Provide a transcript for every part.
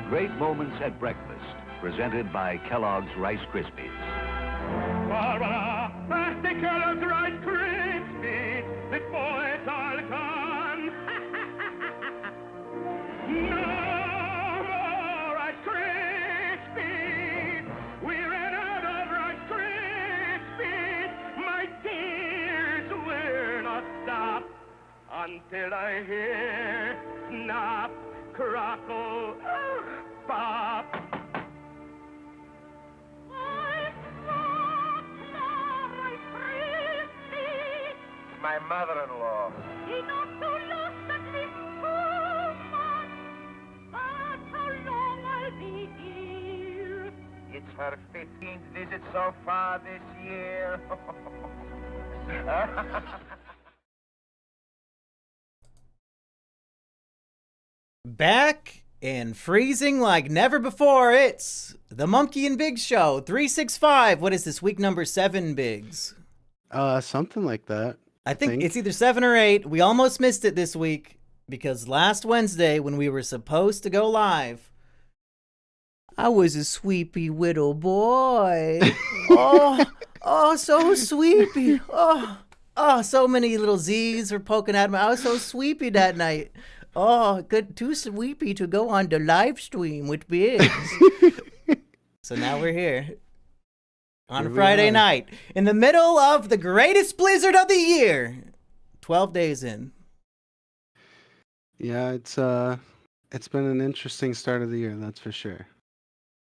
Great Moments at Breakfast, presented by Kellogg's Rice Krispies. Barbara, pass the Kellogg's Rice Krispies. The boys are gone. No more Rice Krispies. We ran out of Rice Krispies. My tears will not stop until I hear snap, crackle, pop. My mother-in-law. It's her 15th visit so far this year. Back and freezing like never before, it's the Monkey and Biggs Show, 365. What is this, week number 7, Biggs? Something like that. I think it's either 7 or 8. We almost missed it this week because last Wednesday when we were supposed to go live, I was a sweepy little boy. oh, so sweepy. Oh, so many little Z's were poking at me. I was so sweepy that night. Oh, good, too sweepy to go on the live stream with Biggs. So now we're here. On a Friday night, in the middle of the greatest blizzard of the year. 12 days in. Yeah, it's been an interesting start of the year, that's for sure.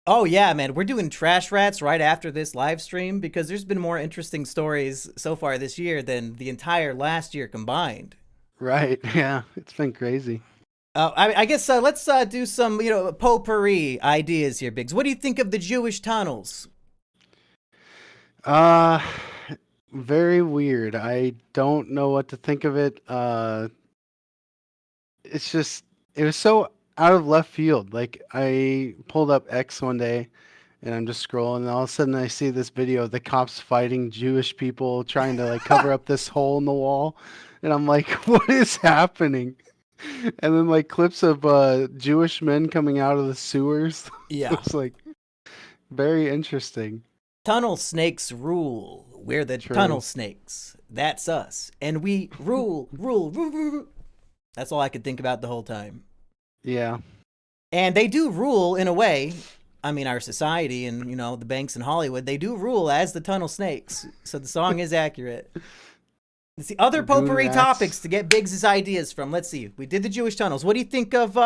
Oh yeah, man, we're doing Trash Rats right after this live stream because there's been more interesting stories so far this year than the entire last year combined. Right, yeah, it's been crazy. I guess let's do some, potpourri ideas here, Biggs. What do you think of the Jewish tunnels? Very weird. I don't know what to think of it. It was so out of left field. Like, I pulled up X one day and I'm just scrolling and all of a sudden I see this video of the cops fighting Jewish people trying to like cover up this hole in the wall. And I'm like, what is happening? And then like clips of Jewish men coming out of the sewers. Yeah. It's like very interesting. Tunnel snakes rule. We're the True. tunnel snakes. That's us. And we rule. That's all I could think about the whole time. Yeah. And they do rule in a way. I mean, our society and, the banks in Hollywood, they do rule as the tunnel snakes. So the song is accurate. Let's see, other potpourri topics to get Biggs' ideas from. Let's see. We did the Jewish tunnels. What do you think of...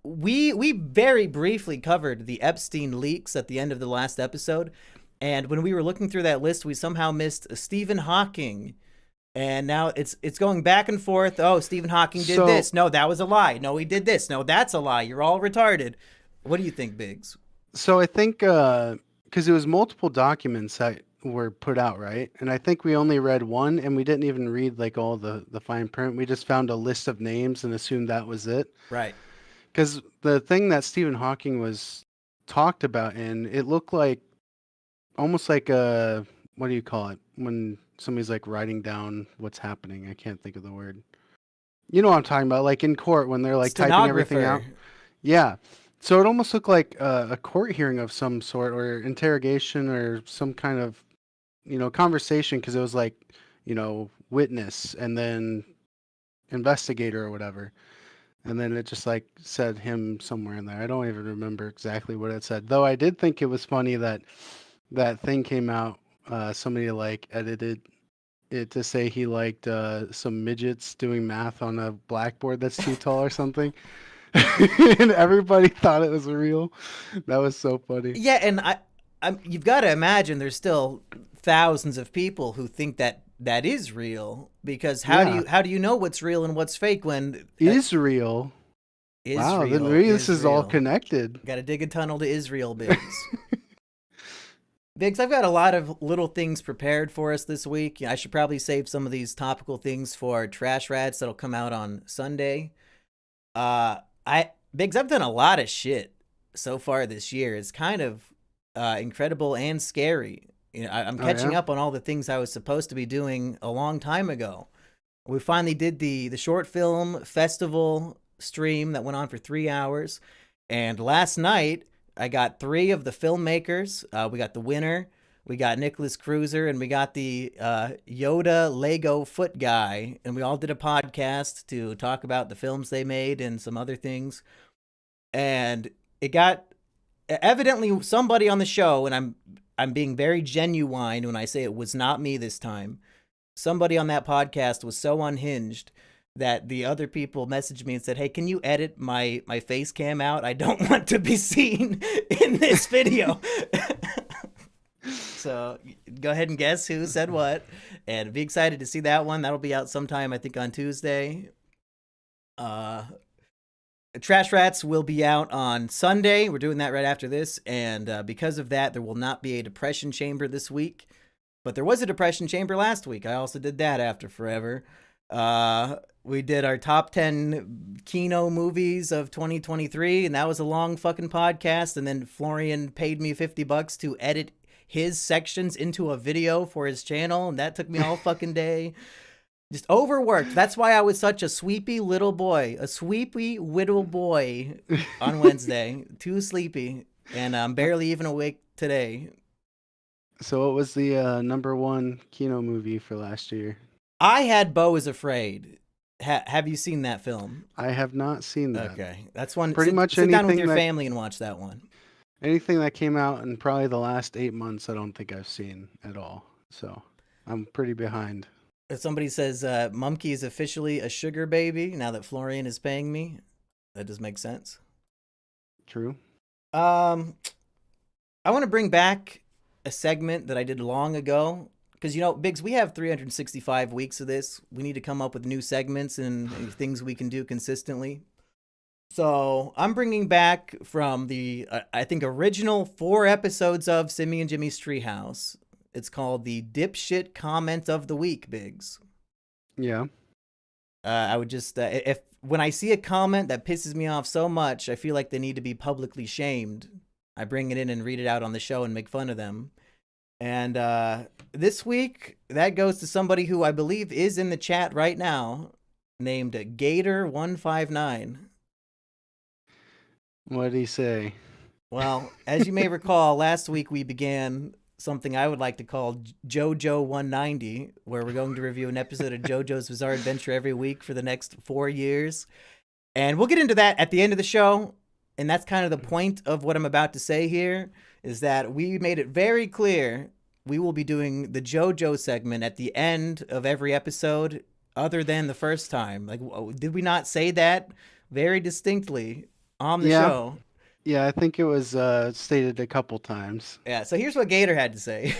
We very briefly covered the Epstein leaks at the end of the last episode. And when we were looking through that list, we somehow missed Stephen Hawking. And now it's going back and forth. Oh, Stephen Hawking did this. No, that was a lie. No, he did this. No, that's a lie. You're all retarded. What do you think, Biggs? So I think because it was multiple documents that were put out, right? And I think we only read one, and we didn't even read like all the fine print. We just found a list of names and assumed that was it. Right. Because the thing that Stephen Hawking was talked about in, it looked like almost like a, what do you call it? When somebody's like writing down what's happening. I can't think of the word. You know what I'm talking about? Like in court when they're like typing everything out. Yeah. So it almost looked like a court hearing of some sort or interrogation or some kind of, conversation because it was like, witness and then investigator or whatever. And then it just like said him somewhere in there. I don't even remember exactly what it said. Though I did think it was funny that that thing came out. Somebody like edited it to say he liked some midgets doing math on a blackboard that's too tall or something. And everybody thought it was real. That was so funny. Yeah, and you've got to imagine there's still thousands of people who think that is real because how do you know what's real and what's fake when Israel? Wow, then maybe this is all connected. Got to dig a tunnel to Israel, Biggs. Biggs, I've got a lot of little things prepared for us this week. I should probably save some of these topical things for Trash Rats that'll come out on Sunday. Biggs, I've done a lot of shit so far this year. It's kind of incredible and scary. I'm catching up on all the things I was supposed to be doing a long time ago. We finally did the short film festival stream that went on for 3 hours. And last night, I got 3 of the filmmakers. We got the winner, we got Nicholas Cruiser, and we got the Yoda Lego foot guy. And we all did a podcast to talk about the films they made and some other things. And it got evidently somebody on the show, and I'm being very genuine when I say it was not me this time. Somebody on that podcast was so unhinged that the other people messaged me and said, "Hey, can you edit my face cam out? I don't want to be seen in this video." So go ahead and guess who said what. And be excited to see that one. That'll be out sometime, I think, on Tuesday. Trash Rats will be out on Sunday. We're doing that right after this. And because of that, there will not be a Depression Chamber this week. But there was a Depression Chamber last week. I also did that after forever. We did our top 10 Kino movies of 2023, and that was a long fucking podcast. And then Florian paid me $50 to edit his sections into a video for his channel, and that took me all fucking day. Just overworked. That's why I was such a sweepy little boy. A sweepy little boy on Wednesday. Too sleepy. And I'm barely even awake today. So what was the #1 Kino movie for last year? I had Beau is Afraid. Have you seen that film? I have not seen that. Okay. That's one. Pretty much sit down with anything your that- family and watch that one. Anything that came out in probably the last 8 months, I don't think I've seen at all. So I'm pretty behind. If somebody says Mumkey is officially a sugar baby now that Florian is paying me, that does make sense. True. I want to bring back a segment that I did long ago. Because, you know, Biggs, we have 365 weeks of this. We need to come up with new segments and things we can do consistently. So I'm bringing back from the, I think, original 4 episodes of Simian Jimmy's Treehouse. It's called the Dipshit Comment of the Week, Biggs. Yeah. I would just, when I see a comment that pisses me off so much, I feel like they need to be publicly shamed. I bring it in and read it out on the show and make fun of them. And this week, that goes to somebody who I believe is in the chat right now, named Gator159. What did he say? Well, as you may recall, last week we began something I would like to call JoJo 190, where we're going to review an episode of JoJo's Bizarre Adventure every week for the next 4 years. And we'll get into that at the end of the show. And that's kind of the point of what I'm about to say here, is that we made it very clear we will be doing the JoJo segment at the end of every episode, other than the first time. Like, did we not say that very distinctly on the show? Yeah, I think it was stated a couple times. Yeah, so here's what Gator had to say.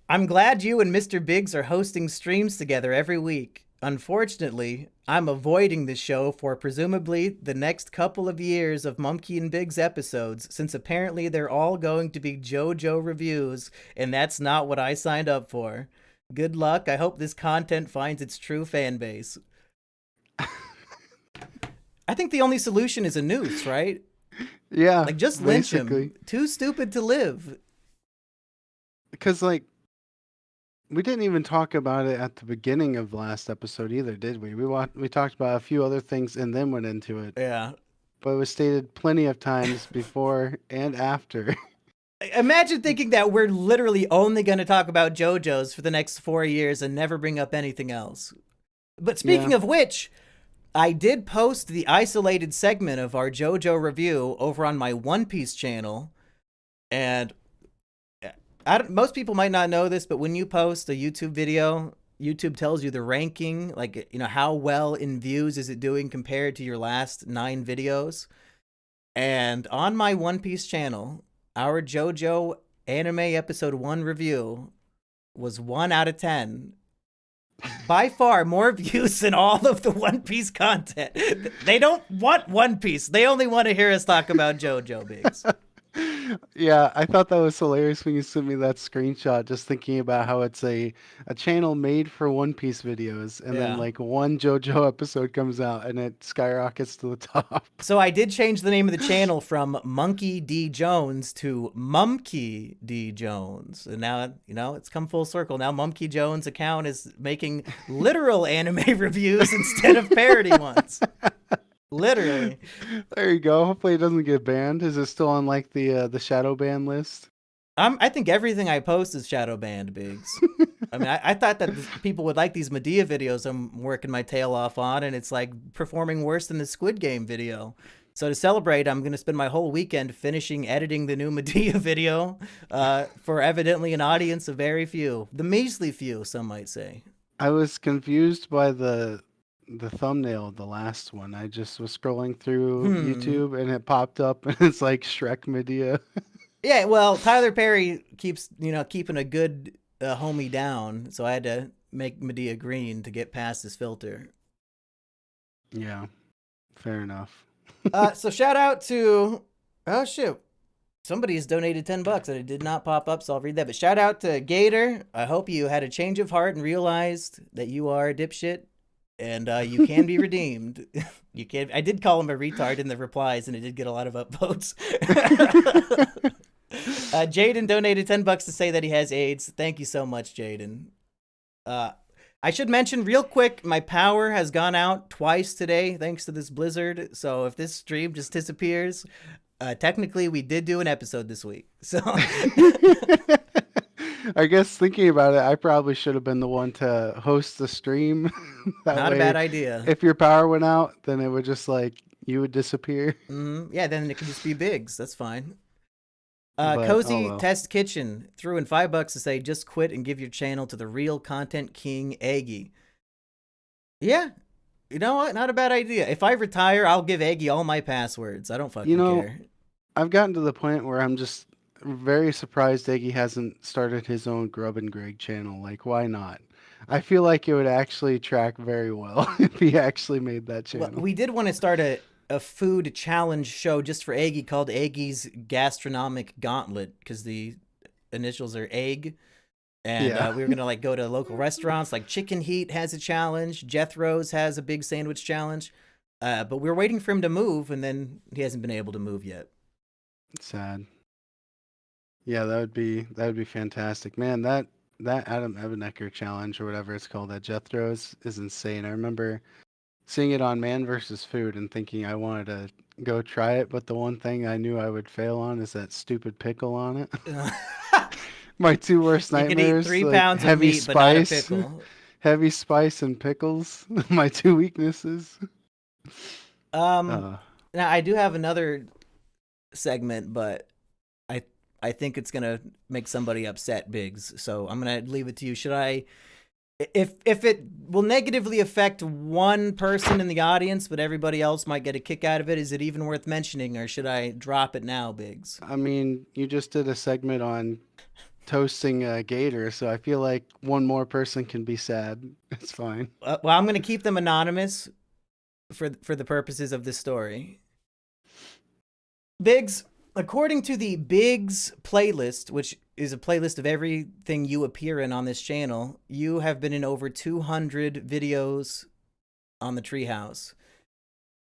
I'm glad you and Mr. Biggs are hosting streams together every week. Unfortunately, I'm avoiding this show for presumably the next couple of years of Mumkey and Biggs episodes, since apparently they're all going to be JoJo reviews, and that's not what I signed up for. Good luck. I hope this content finds its true fan base. I think the only solution is a noose, right? Yeah. Like, just lynch basically. him. Too stupid to live. Because, like, we didn't even talk about it at the beginning of the last episode either, did we? We talked about a few other things and then went into it. Yeah. But it was stated plenty of times before and after. Imagine thinking that we're literally only going to talk about JoJo's for the next 4 years and never bring up anything else. But speaking of which, I did post the isolated segment of our JoJo review over on my One Piece channel. And most people might not know this, but when you post a YouTube video, YouTube tells you the ranking, like, you know, how well in views is it doing compared to your last 9 videos. And on my One Piece channel, our JoJo anime episode 1 review was 1 out of 10. By far more views than all of the One Piece content. They don't want One Piece. They only want to hear us talk about JoJo, Biggs. Yeah, I thought that was hilarious when you sent me that screenshot, just thinking about how it's a channel made for One Piece videos, and then like one JoJo episode comes out and it skyrockets to the top. So I did change the name of the channel from Monkey D. Jones to Mumkey D. Jones. And now, you know, it's come full circle. Now Mumkey Jones' account is making literal anime reviews instead of parody ones. Literally. There you go. Hopefully it doesn't get banned. Is it still on like the shadow ban list? I think everything I post is shadow banned, Biggs. I mean, I thought that people would like these Medea videos I'm working my tail off on, and it's like performing worse than the Squid Game video. So to celebrate, I'm going to spend my whole weekend finishing editing the new Medea video for evidently an audience of very few. The measly few, some might say. I was confused by the thumbnail of the last one. I just was scrolling through YouTube and it popped up and it's like Shrek Medea. Yeah, well, Tyler Perry keeps, keeping a good homie down, so I had to make Medea green to get past his filter. Yeah, fair enough. So shout out to, oh shit, somebody's donated $10 and it did not pop up, so I'll read that. But shout out to Gator. I hope you had a change of heart and realized that you are a dipshit and you can be redeemed. You can. I did call him a retard in the replies, and it did get a lot of upvotes. Jaden donated $10 to say that he has AIDS. Thank you so much, Jaden. I should mention real quick, my power has gone out twice today thanks to this blizzard. So if this stream just disappears, technically we did do an episode this week. So I guess thinking about it, I probably should have been the one to host the stream. Not a bad idea. If your power went out, then it would just like you would disappear. Yeah, then it could just be Biggs. That's fine. But, Cozy Test Kitchen threw in $5 to say just quit and give your channel to the real content king Aggie. Yeah, you know what? Not a bad idea. If I retire, I'll give Aggie all my passwords. I don't fucking care. I've gotten to the point where I'm just very surprised Aggie hasn't started his own Grub and Greg channel. Like, why not? I feel like it would actually track very well if he actually made that channel. Well, we did want to start a food challenge show just for Aggie called Aggie's Gastronomic Gauntlet because the initials are egg. And we were going to like go to local restaurants like Chicken Heat has a challenge. Jethro's has a big sandwich challenge. But we're waiting for him to move, and then he hasn't been able to move yet. Sad. Yeah, that would be fantastic. Man, that Adam Ebenecker challenge or whatever it's called at Jethro's is insane. I remember seeing it on Man vs. Food and thinking I wanted to go try it, but the one thing I knew I would fail on is that stupid pickle on it. My two worst nightmares. You can eat 3 pounds of meat, but not a pickle. Heavy spice and pickles. My two weaknesses. Now I do have another segment, but I think it's gonna make somebody upset, Biggs. So I'm gonna leave it to you. Should I? If it will negatively affect one person in the audience, but everybody else might get a kick out of it, is it even worth mentioning, or should I drop it now, Biggs? I mean, you just did a segment on toasting a gator, so I feel like one more person can be sad. It's fine. Well, I'm going to keep them anonymous for the purposes of this story. Biggs, according to the Biggs playlist, which is a playlist of everything you appear in on this channel, you have been in over 200 videos on the Treehouse.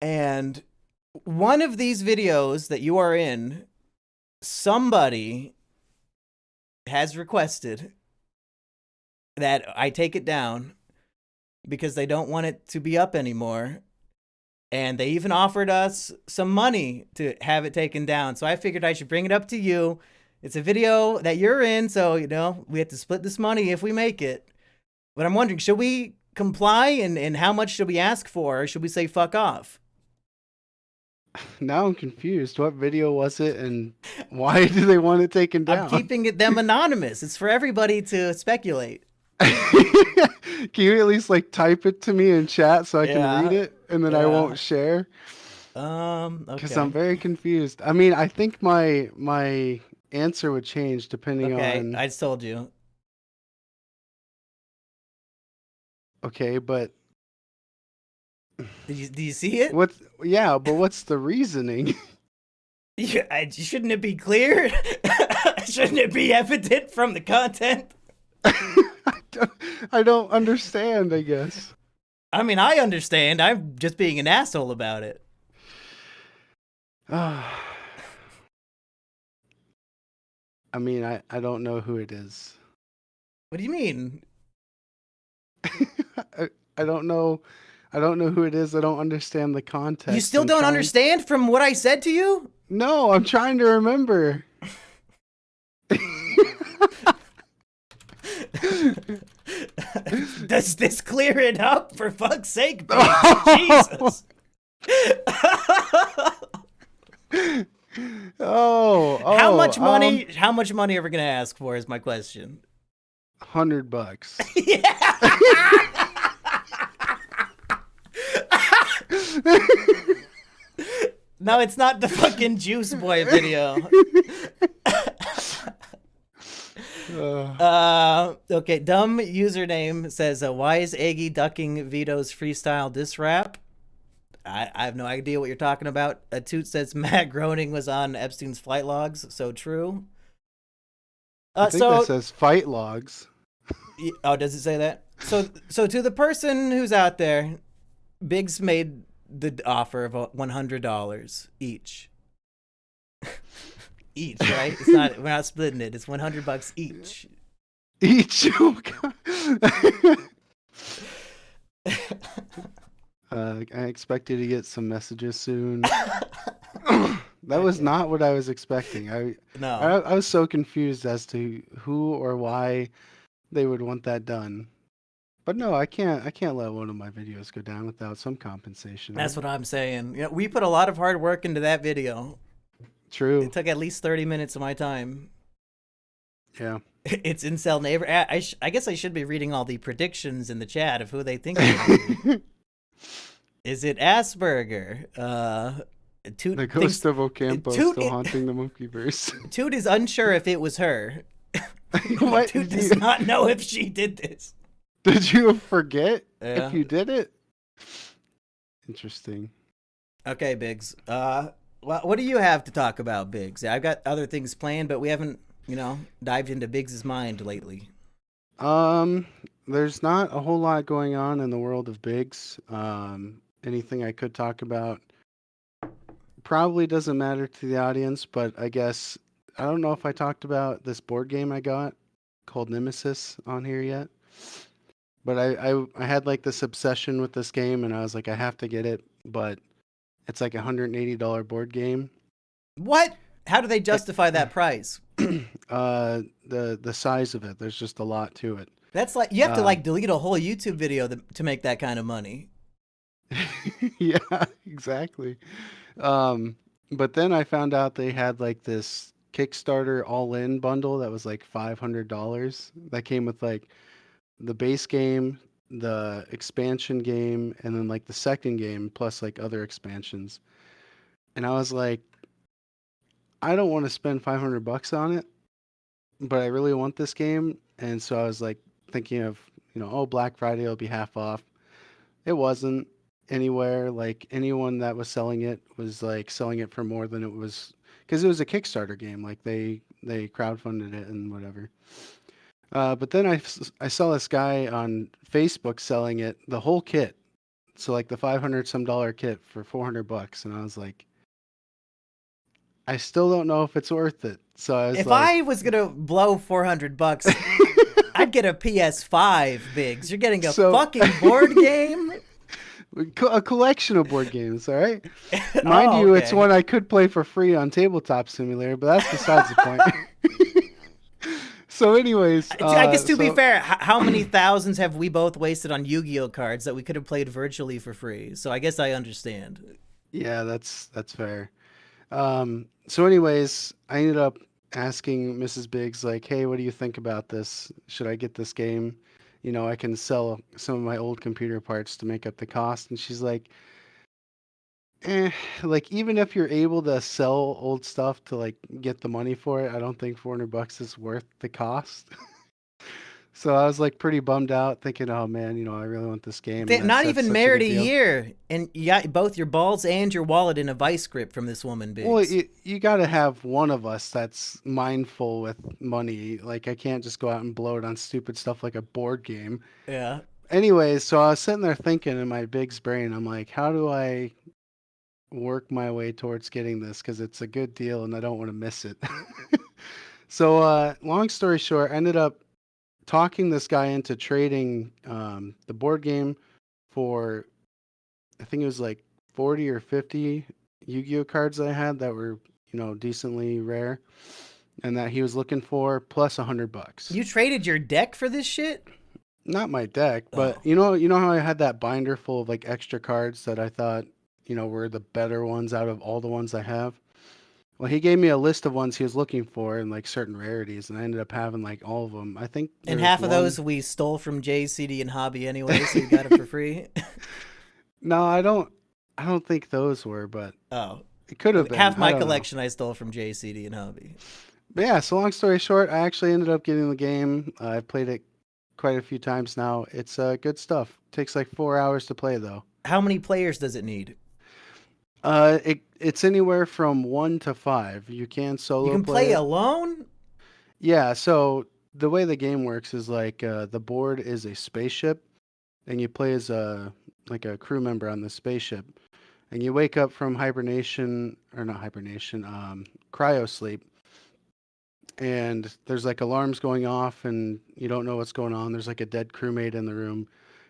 And one of these videos that you are in, somebody has requested that I take it down because they don't want it to be up anymore. And they even offered us some money to have it taken down. So I figured I should bring it up to you. It's a video that you're in, so, we have to split this money if we make it. But I'm wondering, should we comply, and how much should we ask for, or should we say fuck off? Now I'm confused. What video was it, and why do they want it taken down? I'm keeping them anonymous. It's for everybody to speculate. Can you at least type it to me in chat so I can read it, and then I won't share? Okay. Because I'm very confused. I mean, I think my answer would change depending on. Okay, I just told you. Okay, but do you see it? But what's the reasoning? Shouldn't it be clear? Shouldn't it be evident from the content? I don't understand, I guess. I mean, I understand. I'm just being an asshole about it. I mean, I don't know who it is. What do you mean? I don't know. I don't know who it is. I don't understand the context. You still don't understand from what I said to you? No, I'm trying to remember. Does this clear it up? For fuck's sake, Biggs. Jesus. How much money? How much money are we gonna ask for? Is my question. $100. Yeah. No, it's not the fucking Juice Boy video. Okay, dumb username says, why is Aggie ducking Vito's freestyle diss rap? I have no idea what you're talking about. A Toot says Matt Groening was on Epstein's flight logs. So true. I think that says fight logs. Oh, does it say that? So to the person who's out there, Biggs made the offer of $100 each. Each, right? It's not. We're not splitting it. It's $100 each. Each. Oh, God. I expected to get some messages soon. That was not what I was expecting. I was so confused as to who or why they would want that done. But no, I can't let one of my videos go down without some compensation. That's what I'm saying. You know, we put a lot of hard work into that video. True. It took at least 30 minutes of my time. Yeah. It's Incel Neighbor. I guess I should be reading all the predictions in the chat of who they think it is. Is it Asperger? Toot the ghost of Ocampo still haunting the Monkeyverse. Toot is unsure if it was her. What? Toot does not know if she did this. Did you forget if you did it? Interesting. Okay, Biggs. What do you have to talk about, Biggs? I've got other things planned, but we haven't, dived into Biggs's mind lately. There's not a whole lot going on in the world of Biggs. Anything I could talk about probably doesn't matter to the audience, but I guess I don't know if I talked about this board game I got called Nemesis on here yet. But I had like this obsession with this game, and I was like, I have to get it, but it's like $180 board game. What? How do they justify that price? The size of it. There's just a lot to it. That's like you have to delete a whole YouTube video to make that kind of money. Yeah, exactly. But then I found out they had like this Kickstarter all-in bundle that was like $500. That came with like the base game, the expansion game, and then like the second game plus like other expansions. And I was like, I don't want to spend $500 on it, but I really want this game. And so I was like thinking of, Black Friday will be half off. It wasn't anywhere. Like anyone that was selling it was like selling it for more than it was, because it was a Kickstarter game. Like they crowdfunded it and whatever. But then I saw this guy on Facebook selling it, the whole kit. So like the $500 some kit for $400, and I was like, I still don't know if it's worth it. So I was gonna blow $400, I'd get a PS5, Biggs. You're getting a fucking board game. A collection of board games, all right? Mind you, it's one I could play for free on Tabletop Simulator, but that's besides the point. So anyways, I guess to be fair, how many thousands have we both wasted on Yu-Gi-Oh cards that we could have played virtually for free? So I guess I understand. Yeah, that's fair. So anyways, I ended up asking Mrs. Biggs, like, hey, what do you think about this? Should I get this game? I can sell some of my old computer parts to make up the cost. And she's like, like even if you're able to sell old stuff to like get the money for it, I don't think $400 is worth the cost. So I was like pretty bummed out, thinking, oh man, I really want this game. Not even married a year, and you got both your balls and your wallet in a vice grip from this woman, Biggs. Well, you got to have one of us that's mindful with money. Like I can't just go out and blow it on stupid stuff like a board game. Yeah. Anyways, so I was sitting there thinking in my Biggs brain, I'm like, how do I work my way towards getting this? Because it's a good deal and I don't want to miss it. So long story short, I ended up talking this guy into trading the board game for I think it was like 40 or 50 Yu-Gi-Oh cards I had that were, decently rare, and that he was looking for, plus $100. You traded your deck for this shit? Not my deck, but Oh. you know how I had that binder full of like extra cards that I thought, were the better ones out of all the ones I have. Well, he gave me a list of ones he was looking for and like certain rarities, and I ended up having like all of them. I think And there's half of one. those we stole from JCD and Hobby anyway, so you got it for free. No, I don't. I don't think those were, but Oh. it could have been. Half I my don't know. collection I stole from JCD and Hobby. But yeah, so long story short, I actually ended up getting the game. I've played it quite a few times now. It's good stuff. Takes like 4 hours to play though. How many players does it need? It's anywhere from 1 to 5. You can solo You can play play it. alone? Yeah, so the way the game works is like the board is a spaceship, and you play as a crew member on the spaceship, and you wake up from hibernation or not hibernation, cryo sleep, and there's like alarms going off, and you don't know what's going on. There's like a dead crewmate in the room,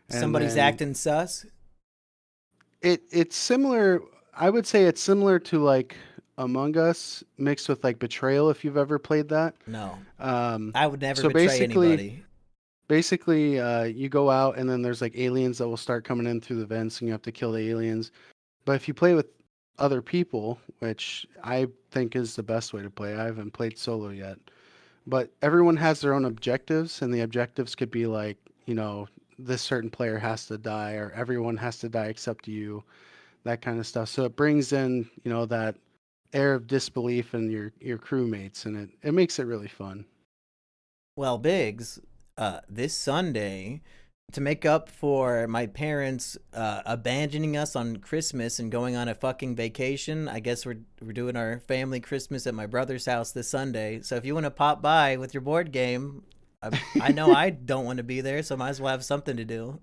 and Somebody's then acting sus? it's similar. I would say it's similar to like Among Us mixed with like Betrayal, if you've ever played that. No. Um, I would never so betray basically, anybody. basically, you go out and then there's like aliens that will start coming in through the vents, and you have to kill the aliens. But if you play with other people, which I think is the best way to play, I haven't played solo yet. But everyone has their own objectives, and the objectives could be like, this certain player has to die, or everyone has to die except you, that kind of stuff. So it brings in, that air of disbelief in your crewmates, and it makes it really fun. Well, Biggs, this Sunday, to make up for my parents abandoning us on Christmas and going on a fucking vacation, I guess we're doing our family Christmas at my brother's house this Sunday. So if you want to pop by with your board game, I know I don't want to be there, so might as well have something to do.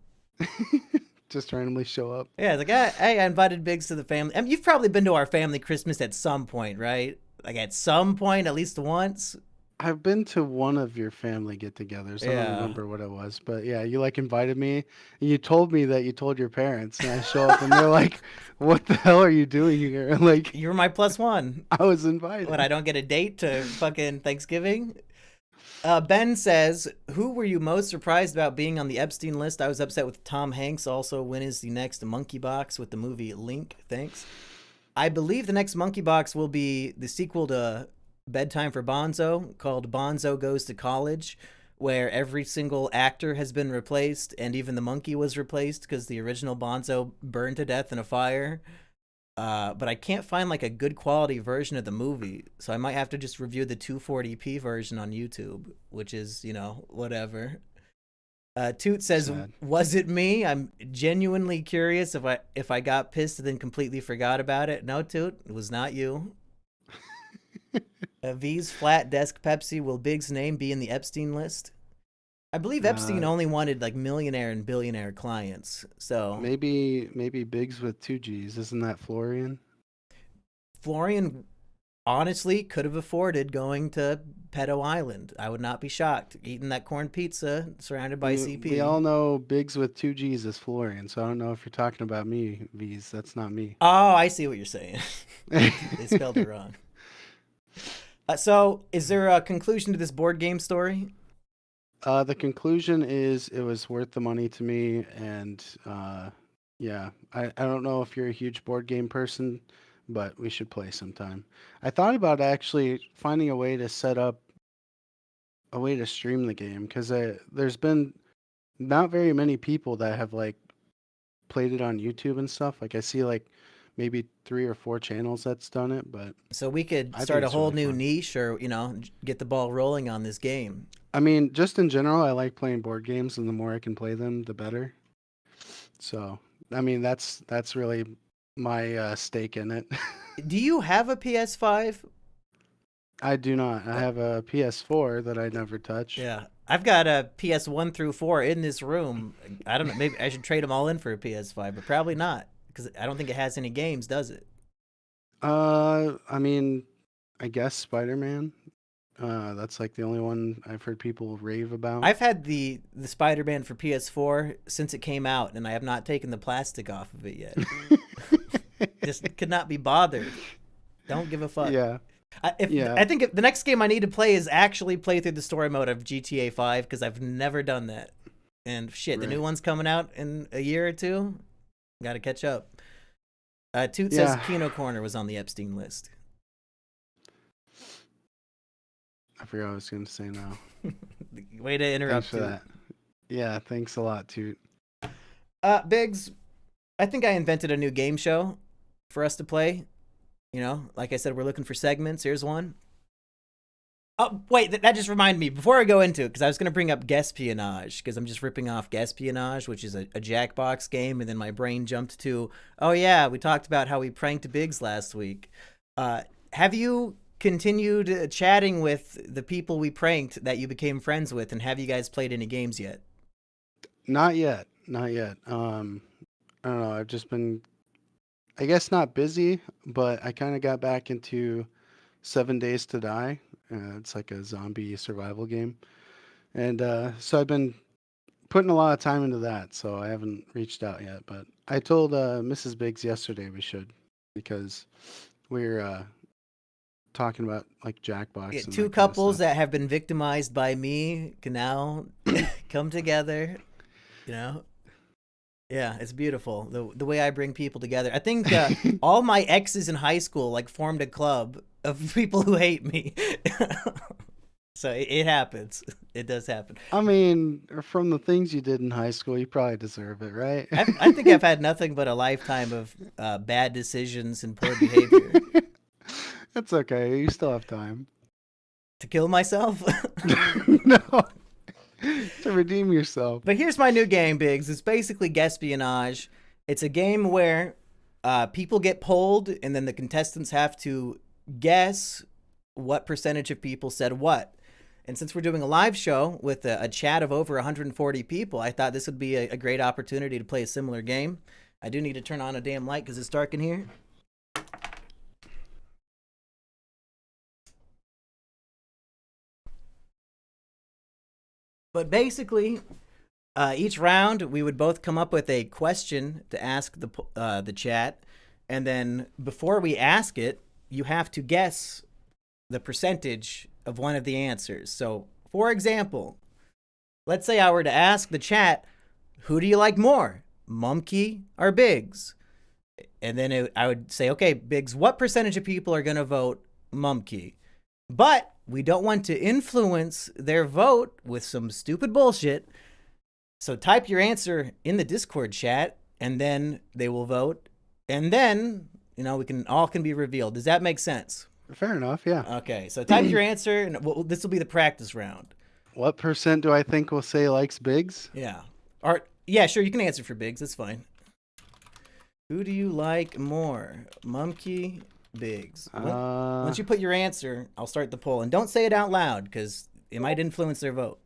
Just randomly show up. Yeah, it's like, hey, I invited Biggs to the family. I mean, you've probably been to our family Christmas at some point, right? Like at some point, at least once. I've been to one of your family get-togethers. I don't Yeah. remember what it was, but yeah, you like invited me, and you told me that you told your parents, and I show up, and they're like, "What the hell are you doing here?" Like, You were my +1. I was invited. What, I don't get a date to fucking Thanksgiving? Ben says, who were you most surprised about being on the Epstein list? I was upset with Tom Hanks. Also, when is the next Monkey Box with the movie Link? Thanks. I believe the next Monkey Box will be the sequel to Bedtime for Bonzo, called Bonzo Goes to College, where every single actor has been replaced, and even the monkey was replaced because the original Bonzo burned to death in a fire. But I can't find like a good quality version of the movie, so I might have to just review the 240p version on YouTube, which is, whatever. Toot says, Sad. was it me? I'm genuinely curious if I got pissed and then completely forgot about it. No, Toot, it was not you. V's Flat Desk Pepsi, will Big's name be in the Epstein list? I believe Epstein only wanted like millionaire and billionaire clients. So Maybe Biggs with 2 G's. Isn't that Florian? Florian honestly could have afforded going to Pedo Island. I would not be shocked. Eating that corn pizza surrounded by CP. We all know Biggs with 2 G's is Florian, so I don't know if you're talking about me, V's. That's not me. Oh, I see what you're saying. They spelled it wrong. So is there a conclusion to this board game story? The conclusion is it was worth the money to me, and yeah, I don't know if you're a huge board game person, but we should play sometime. I thought about actually finding a way to set up a way to stream the game, because there's been not very many people that have like played it on YouTube and stuff. Like I see like maybe 3 or 4 channels that's done it, but So we could I start think a it's whole really new fun. niche, or get the ball rolling on this game. I mean, just in general, I like playing board games, and the more I can play them, the better. So, I mean, that's really my stake in it. Do you have a PS5? I do not. I have a PS4 that I never touch. Yeah, I've got a PS1 through 4 in this room. I don't know. Maybe I should trade them all in for a PS5, but probably not, because I don't think it has any games, does it? I mean, I guess Spider-Man. That's like the only one I've heard people rave about. I've had the Spider-Man for PS4 since it came out, and I have not taken the plastic off of it yet. Just could not be bothered. Don't give a fuck. Yeah. I think the next game I need to play is actually play through the story mode of GTA 5 because I've never done that. And shit, the new one's coming out in a year or two. Got to catch up. Toot says Kino Corner was on the Epstein list. I forgot what I was going to say now. Way to interrupt. Thanks for that. Yeah, thanks a lot, Toot. Biggs, I think I invented a new game show for us to play. You know, like I said, we're looking for segments. Here's one. Oh, wait, that just reminded me. Before I go into it, because I was going to bring up Guespionage, because I'm just ripping off Guespionage, which is a Jackbox game, and then my brain jumped to, oh yeah, we talked about how we pranked Biggs last week. Have you continued chatting with the people we pranked that you became friends with, and have you guys played any games yet? Not yet. I don't know. I've just been, I guess, not busy, but I kind of got back into 7 Days to Die. It's like a zombie survival game. And so I've been putting a lot of time into that, so I haven't reached out yet. But I told Mrs. Biggs yesterday we should, because we're talking about like Jackbox. Yeah, and two that kind of couples stuff. that have been victimized by me can now come together, you know? Yeah, it's beautiful. The way I bring people together. I think all my exes in high school like formed a club of people who hate me. So it happens. It does happen. I mean, from the things you did in high school, you probably deserve it, right? I think I've had nothing but a lifetime of bad decisions and poor behavior. That's okay. You still have time. To kill myself? No. To redeem yourself. But here's my new game, Biggs. It's basically Guespionage. It's a game where people get polled, and then the contestants have to guess what percentage of people said what. And since we're doing a live show with a chat of over 140 people, I thought this would be a great opportunity to play a similar game. I do need to turn on a damn light because it's dark in here. But basically, each round we would both come up with a question to ask the chat, and then before we ask it, you have to guess the percentage of one of the answers. So, for example, let's say I were to ask the chat, who do you like more, Mumkey or Biggs? And then I would say, okay, Biggs, what percentage of people are going to vote Mumkey? But we don't want to influence their vote with some stupid bullshit. So type your answer in the Discord chat, and then they will vote. And then, you know, all can be revealed. Does that make sense? Fair enough, yeah. Okay, so type your answer, and this will be the practice round. What percent do I think will say likes Biggs? Yeah. Or, yeah, sure, you can answer for Biggs. That's fine. Who do you like more, Mumkey, Biggs? Once you put your answer, I'll start the poll. And don't say it out loud, because it might influence their vote.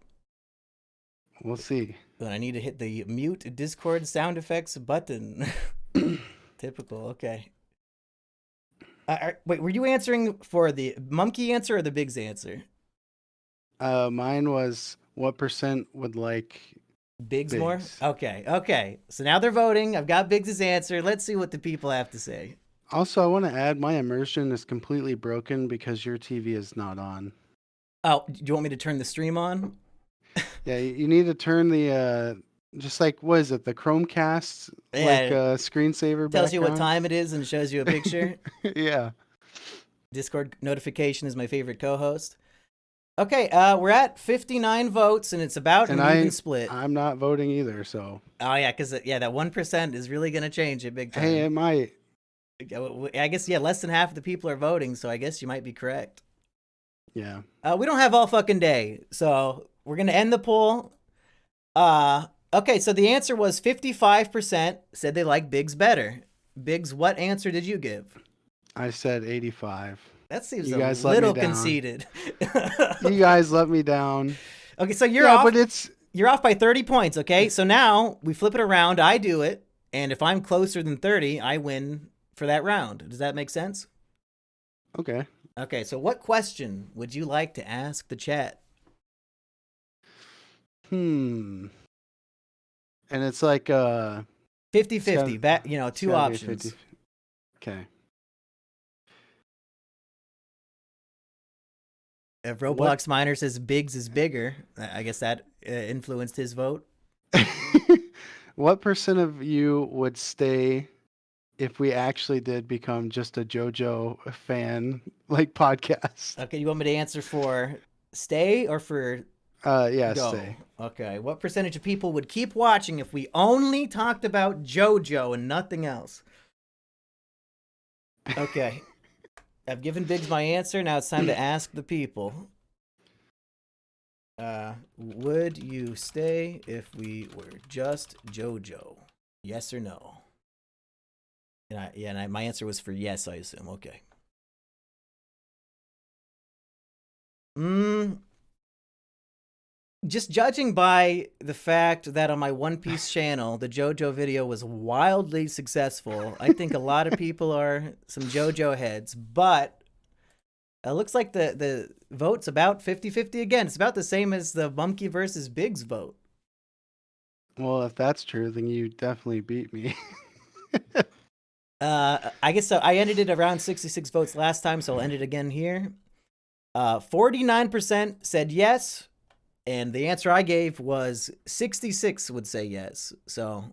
We'll see. But I need to hit the mute Discord sound effects button. Typical, okay. Wait, were you answering for the Mumkey answer or the Biggs answer? Mine was what percent would like Biggs more? Okay. So now they're voting. I've got Biggs' answer. Let's see what the people have to say. Also, I want to add my immersion is completely broken because your TV is not on. Oh, do you want me to turn the stream on? Yeah, you need to turn the just like, what is it, the Chromecast, like screensaver tells you what background? time it is and shows you a picture. Yeah. Discord notification is my favorite co-host. Okay, we're at 59 votes, and it's about an even split. I'm not voting either, so. Oh, yeah, because that 1% is really going to change it big time. Hey, it might. I guess, yeah, less than half of the people are voting, so I guess you might be correct. Yeah. We don't have all fucking day, so we're going to end the poll. Okay, so the answer was 55% said they like Biggs better. Biggs, what answer did you give? I said 85. That seems You a guys let me little down. conceited. You guys let me down. Okay, so you're off. But you're off by 30 points, okay? So now we flip it around, I do it, and if I'm closer than 30, I win for that round. Does that make sense? Okay. Okay, so what question would you like to ask the chat? And it's like 50-50, gotta- you know, it's two gotta be options. 50. Okay. If Roblox Miner says Biggs is bigger, I guess that influenced his vote. What percent of you would stay if we actually did become just a JoJo fan like podcast? Okay, you want me to answer for stay or for Yeah, go? stay. Okay, what percentage of people would keep watching if we only talked about JoJo and nothing else? Okay. I've given Biggs my answer. Now it's time to ask the people. Would you stay if we were just JoJo? Yes or no? And my answer was for yes, I assume. Okay. Just judging by the fact that on my One Piece channel, the JoJo video was wildly successful, I think a lot of people are some JoJo heads, but it looks like the vote's about 50-50 again. It's about the same as the Mumkey versus Biggs vote. Well, if that's true, then you definitely beat me. I guess so. I ended it around 66 votes last time, so I'll end it again here. 49% said yes, and the answer I gave was 66 would say yes. So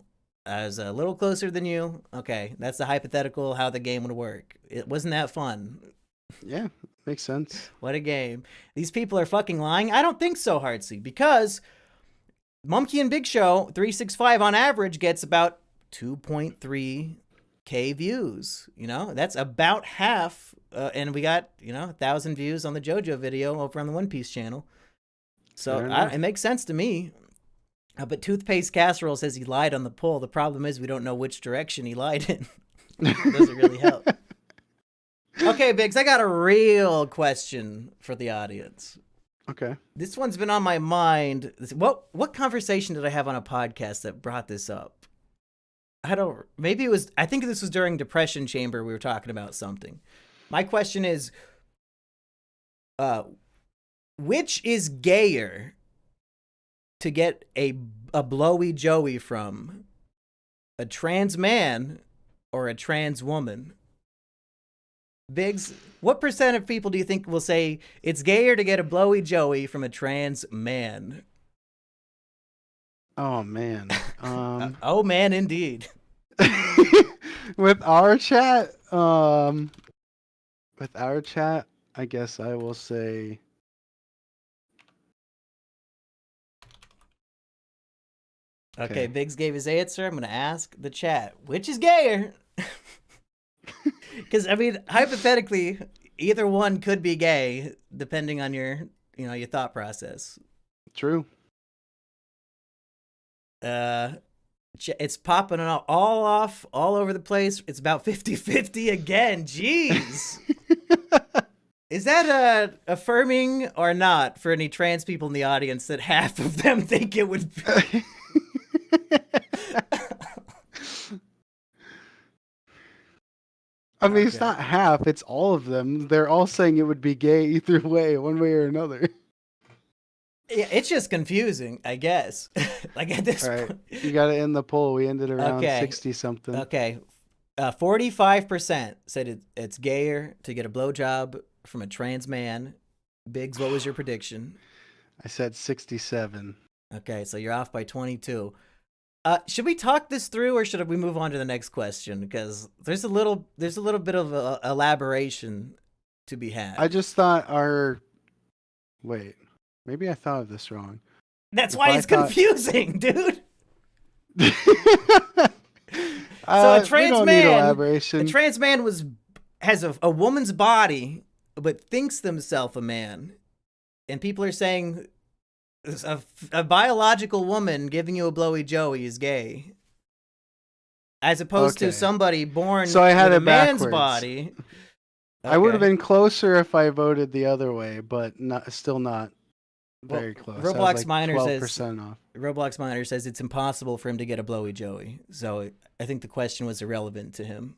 I was a little closer than you. Okay, that's the hypothetical how the game would work. It wasn't that fun. Yeah, makes sense. What a game. These people are fucking lying? I don't think so, Heartsy, because Mumkey and Big Show 365 on average gets about 2.3K views. You know, that's about half. And we got, 1,000 views on the JoJo video over on the One Piece channel. So it makes sense to me. But Toothpaste Casserole says he lied on the poll. The problem is we don't know which direction he lied in. It doesn't really help. Okay, Biggs, I got a real question for the audience. Okay. This one's been on my mind. What conversation did I have on a podcast that brought this up? I think this was during Depression Chamber. We were talking about something. My question is, which is gayer to get a blowy joey from? A trans man or a trans woman? Biggs, what percent of people do you think will say it's gayer to get a blowy joey from a trans man? Oh man. Oh man, indeed. With our chat, I guess I will say Okay, Biggs gave his answer. I'm going to ask the chat, which is gayer? Because, I mean, hypothetically, either one could be gay, depending on your thought process. True. It's popping all over the place. It's about 50-50 again. Jeez. Is that affirming or not for any trans people in the audience that half of them think it would be? I mean, it's not half, it's all of them. They're all saying it would be gay either way, one way or another. Yeah, it's just confusing, I guess. Like at this point. You got to end the poll. We ended around 60-something. Okay. 45% said it's gayer to get a blowjob from a trans man. Biggs, what was your prediction? I said 67. Okay, so you're off by 22. Should we talk this through, or should we move on to the next question? Because there's a little bit of elaboration to be had. I just thought wait, maybe I thought of this wrong. That's why it's confusing, dude. So a trans man has a woman's body, but thinks themselves a man, and people are saying a biological woman giving you a blowy joey is gay, as opposed to somebody born with a man's body. I would have been closer if I voted the other way, but still not very close. Roblox Miner 12% off. Roblox Miner says it's impossible for him to get a blowy joey, so I think the question was irrelevant to him.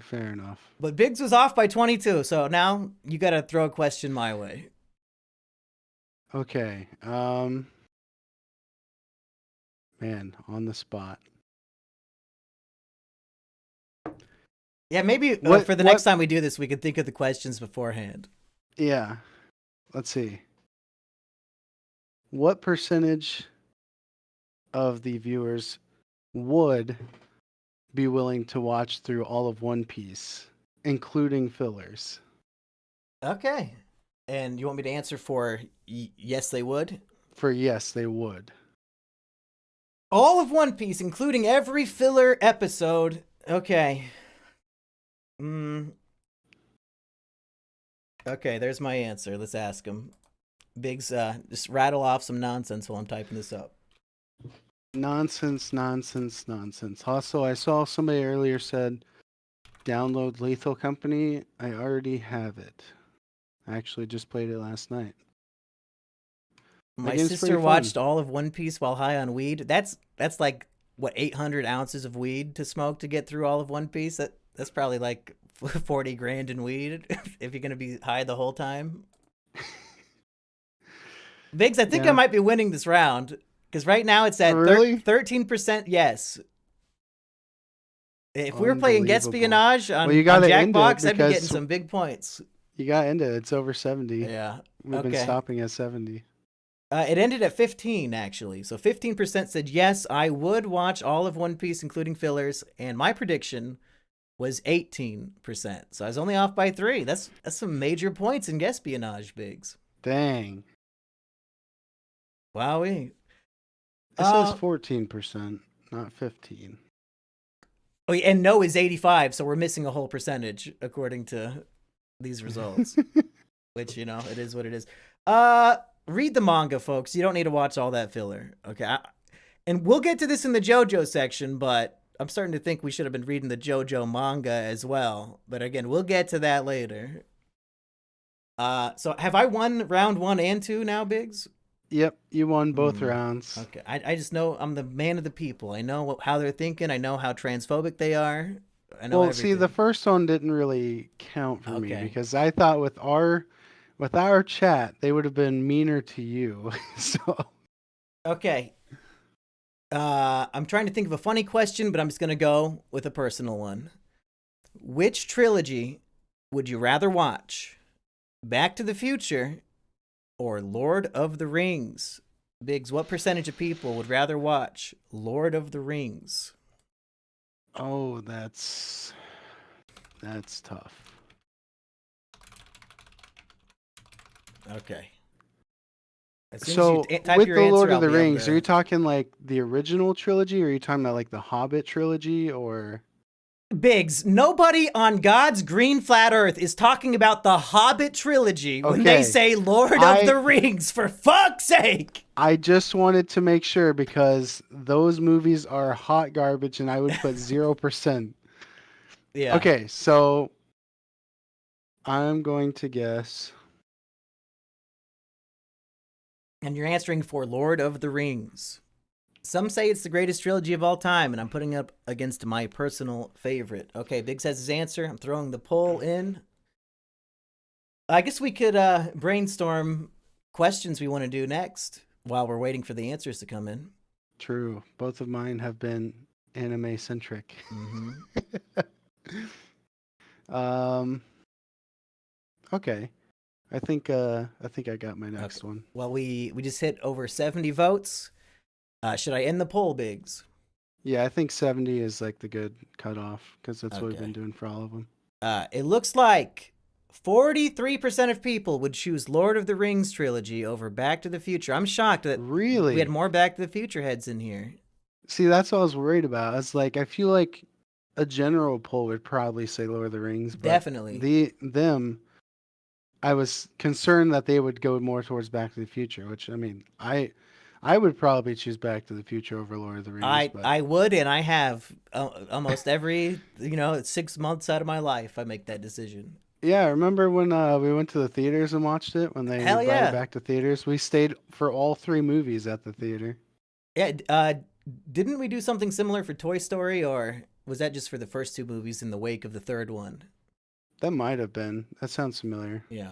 Fair enough. But Biggs was off by 22, so now you got to throw a question my way. Okay. Man, on the spot. Yeah, maybe What- for the what- next time we do this, we could think of the questions beforehand. Yeah. Let's see. What percentage of the viewers would be willing to watch through all of One Piece, including fillers? Okay. And you want me to answer for yes, they would? For yes, they would. All of One Piece, including every filler episode. Okay. Okay, there's my answer. Let's ask him. Biggs, just rattle off some nonsense while I'm typing this up. Nonsense. Also, I saw somebody earlier said, download Lethal Company. I already have it. I actually just played it last night. My game's sister pretty fun. watched all of One Piece while high on weed. That's like, what, 800 ounces of weed to smoke to get through all of One Piece? That's probably like 40 grand in weed if you're going to be high the whole time. Biggs, I think I might be winning this round because right now it's at Really? 13% yes. If we were playing Unbelievable. espionage on, Well, you on gotta end it Jackbox, I'd be because- getting some big points. You got into it. It's over 70. Yeah. We've been okay. stopping at 70. It ended at 15, actually. So 15% said, yes, I would watch all of One Piece, including fillers. And my prediction was 18%. So I was only off by 3. That's some major points in espionage, Biggs. Dang. Wowee. It says 14%, not 15. Oh, yeah, and no is 85, so we're missing a whole percentage, according to these results. Which, you know, it is what it is. Read the manga, folks. You don't need to watch all that filler. Okay. And we'll get to this in the JoJo section, but I'm starting to think we should have been reading the JoJo manga as well. But again, we'll get to that later. So have I won round 1 and 2 now, Biggs? Yep, you won both rounds. Okay. I just know I'm the man of the people. I know how they're thinking. I know how transphobic they are. I know Well, see, the everything. first one didn't really count for me Okay. because I thought with our chat, they would have been meaner to you. So Okay. I'm trying to think of a funny question, but I'm just going to go with a personal one. Which trilogy would you rather watch? Back to the Future or Lord of the Rings? Biggs, what percentage of people would rather watch Lord of the Rings? oh, that's tough. Okay. As soon as So you type with your the answer, Lord I'll of the be able Rings, to- are you talking like the original trilogy, or are you talking about like the Hobbit trilogy, or? Biggs, nobody on God's green flat earth is talking about the Hobbit trilogy when they Okay. say Lord of the Rings, for fuck's sake! I just wanted to make sure because those movies are hot garbage, and I would put 0%. Yeah. Okay, so I'm going to guess. And you're answering for Lord of the Rings. Some say it's the greatest trilogy of all time, and I'm putting it up against my personal favorite. Okay, Biggs has his answer. I'm throwing the poll in. I guess we could brainstorm questions we want to do next while we're waiting for the answers to come in. True. Both of mine have been anime centric. Okay. I think I got my next one. Well, we just hit over 70 votes. Should I end the poll, Biggs? Yeah, I think 70 is like the good cutoff because that's what we've Okay. been doing for all of them. It looks like 43% of people would choose Lord of the Rings trilogy over Back to the Future. I'm shocked that Really? we had more Back to the Future heads in here. See, that's what I was worried about. It's like I feel like a general poll would probably say Lord of the Rings. But Definitely. I was concerned that they would go more towards Back to the Future, which I mean, I would probably choose Back to the Future over Lord of the Rings. but I would, and I have almost every 6 months out of my life. I make that decision. yeah, remember when we went to the theaters and watched it when they Hell brought yeah. it back to theaters? We stayed for all 3 movies at the theater. Yeah. Didn't we do something similar for Toy Story or was that just for the first two movies in the wake of the third one? That might have been. That sounds familiar. Yeah.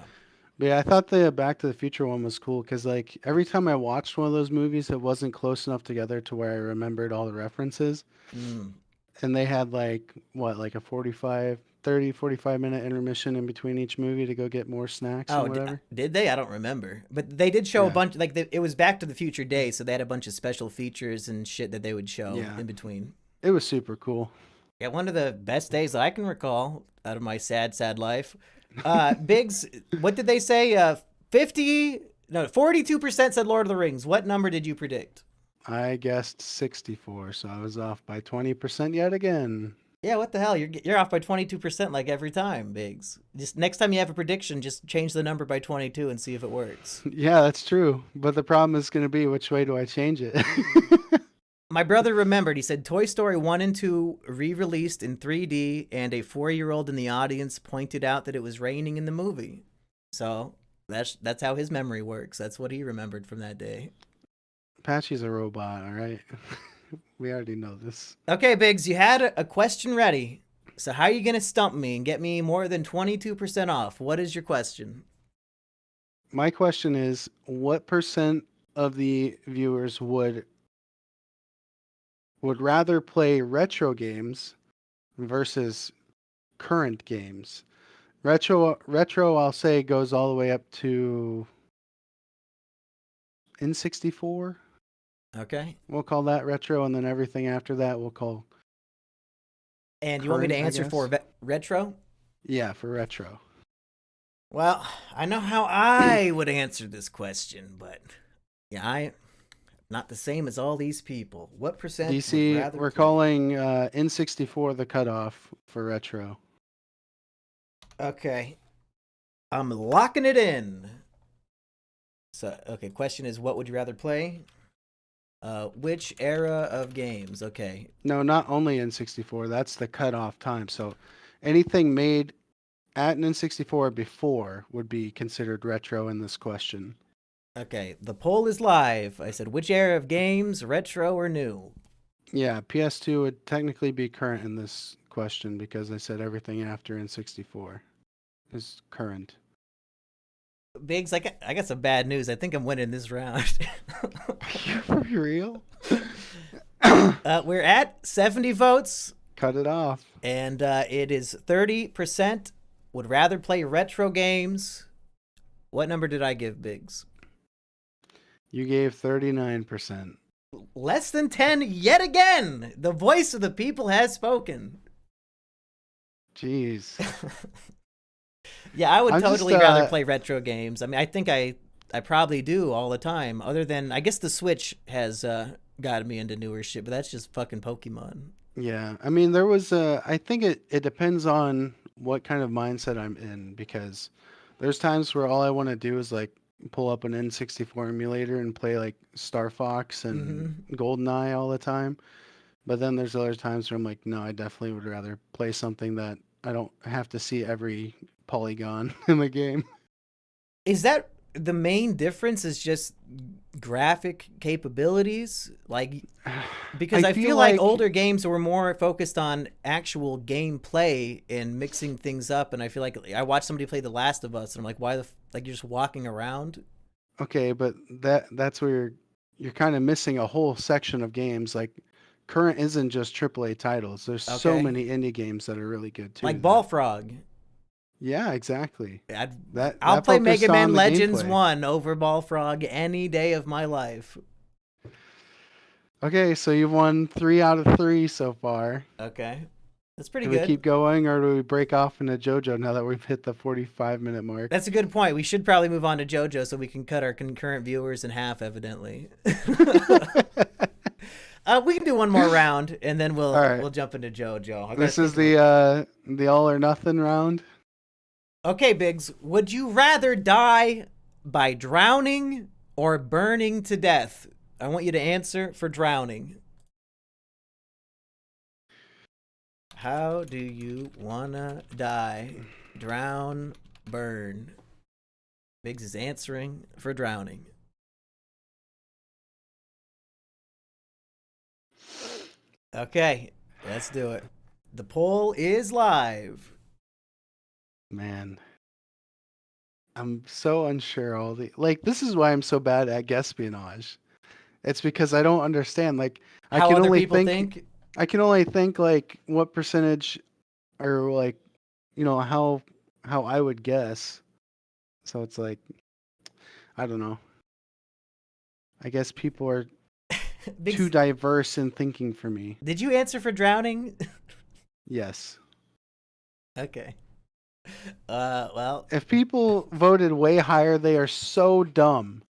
But yeah, I thought the Back to the Future one was cool because like every time I watched one of those movies, it wasn't close enough together to where I remembered all the references. Mm. And they had like what, like a 45-minute intermission in between each movie to go get more snacks Oh, and whatever. did they? I don't remember. But they did show a Yeah. bunch, like, it was Back to the Future Day, so they had a bunch of special features and shit that they would show Yeah. in between. It was super cool. Yeah, one of the best days that I can recall out of my sad, sad life. Biggs, what did they say? 42% said Lord of the Rings. What number did you predict? I guessed 64, so I was off by 20% yet again. Yeah, what the hell? You're off by 22% like every time, Biggs. Just next time you have a prediction, just change the number by 22 and see if it works. Yeah, that's true. But the problem is going to be, which way do I change it? My brother remembered. He said Toy Story 1 and 2 re-released in 3D, and a 4-year-old in the audience pointed out that it was raining in the movie. So that's how his memory works. That's what he remembered from that day. Patchy's a robot, all right? We already know this. Okay, Biggs, you had a question ready. So how are you going to stump me and get me more than 22% off? What is your question? My question is, what percent of the viewers would rather play retro games versus current games? Retro, I'll say, goes all the way up to N64. Okay. We'll call that retro, and then everything after that we'll call. And you want me to current, I answer for guess. retro? Yeah, for retro. Well, I know how I would answer this question, but yeah, I'm not the same as all these people. What percent? DC, would rather we're play- calling N64 the cutoff for retro. Okay. I'm locking it in. So, okay, question is, what would you rather play? Which era of games? Okay. No, not only N64. That's the cutoff time. So anything made at an N64 before would be considered retro in this question. Okay, the poll is live. I said, which era of games, retro or new? Yeah, PS2 would technically be current in this question because I said everything after N64 is current. Biggs, I got some bad news. I think I'm winning this round. Are you for real? We're at 70 votes, Cut it off. and it is 30% would rather play retro games. What number did I give, Biggs? You gave 39%. Less than 10 yet again. The voice of the people has spoken. Jeez. Yeah, I would I'm totally just, rather play retro games. I mean, I think I probably do all the time. Other than, I guess the Switch has gotten me into newer shit, but that's just fucking Pokemon. Yeah, I mean, there was I think it depends on what kind of mindset I'm in because there's times where all I want to do is like pull up an N64 emulator and play like Star Fox and GoldenEye all the time. But then there's other times where I'm like, no, I definitely would rather play something that I don't have to see every polygon in the game. Is that the main difference? Is just graphic capabilities? Like, because I feel like older games were more focused on actual gameplay and mixing things up. And I feel like I watched somebody play The Last of Us, and I'm like, why like you're just walking around? Okay, but that's where you're kind of missing a whole section of games. Like current isn't just AAA titles. There's so Okay. many indie games that are really good too. Like Ball Frog. Yeah, exactly. I'll That play focused Mega Man on the Legends gameplay. 1 over Ball Frog any day of my life. Okay, so you've won 3 out of 3 so far. Okay. That's pretty Do good. we keep going or do we break off into JoJo now that we've hit the 45-minute mark? That's a good point. We should probably move on to JoJo so we can cut our concurrent viewers in half, evidently. We can do one more round, and then we'll jump into JoJo. This is the all or nothing round. Okay, Biggs. Would you rather die by drowning or burning to death? I want you to answer for drowning. How do you wanna die? Drown, burn. Biggs is answering for drowning. Okay, let's do it. The poll is live. Man, I'm so unsure. This is why I'm so bad at guespionage. It's because I don't understand. Like, I How can other only people think? I can only think like what percentage, or like, how I would guess. So it's like, I don't know. I guess people are too diverse in thinking for me. Did you answer for drowning? Yes. Okay. Well. If people voted way higher, they are so dumb.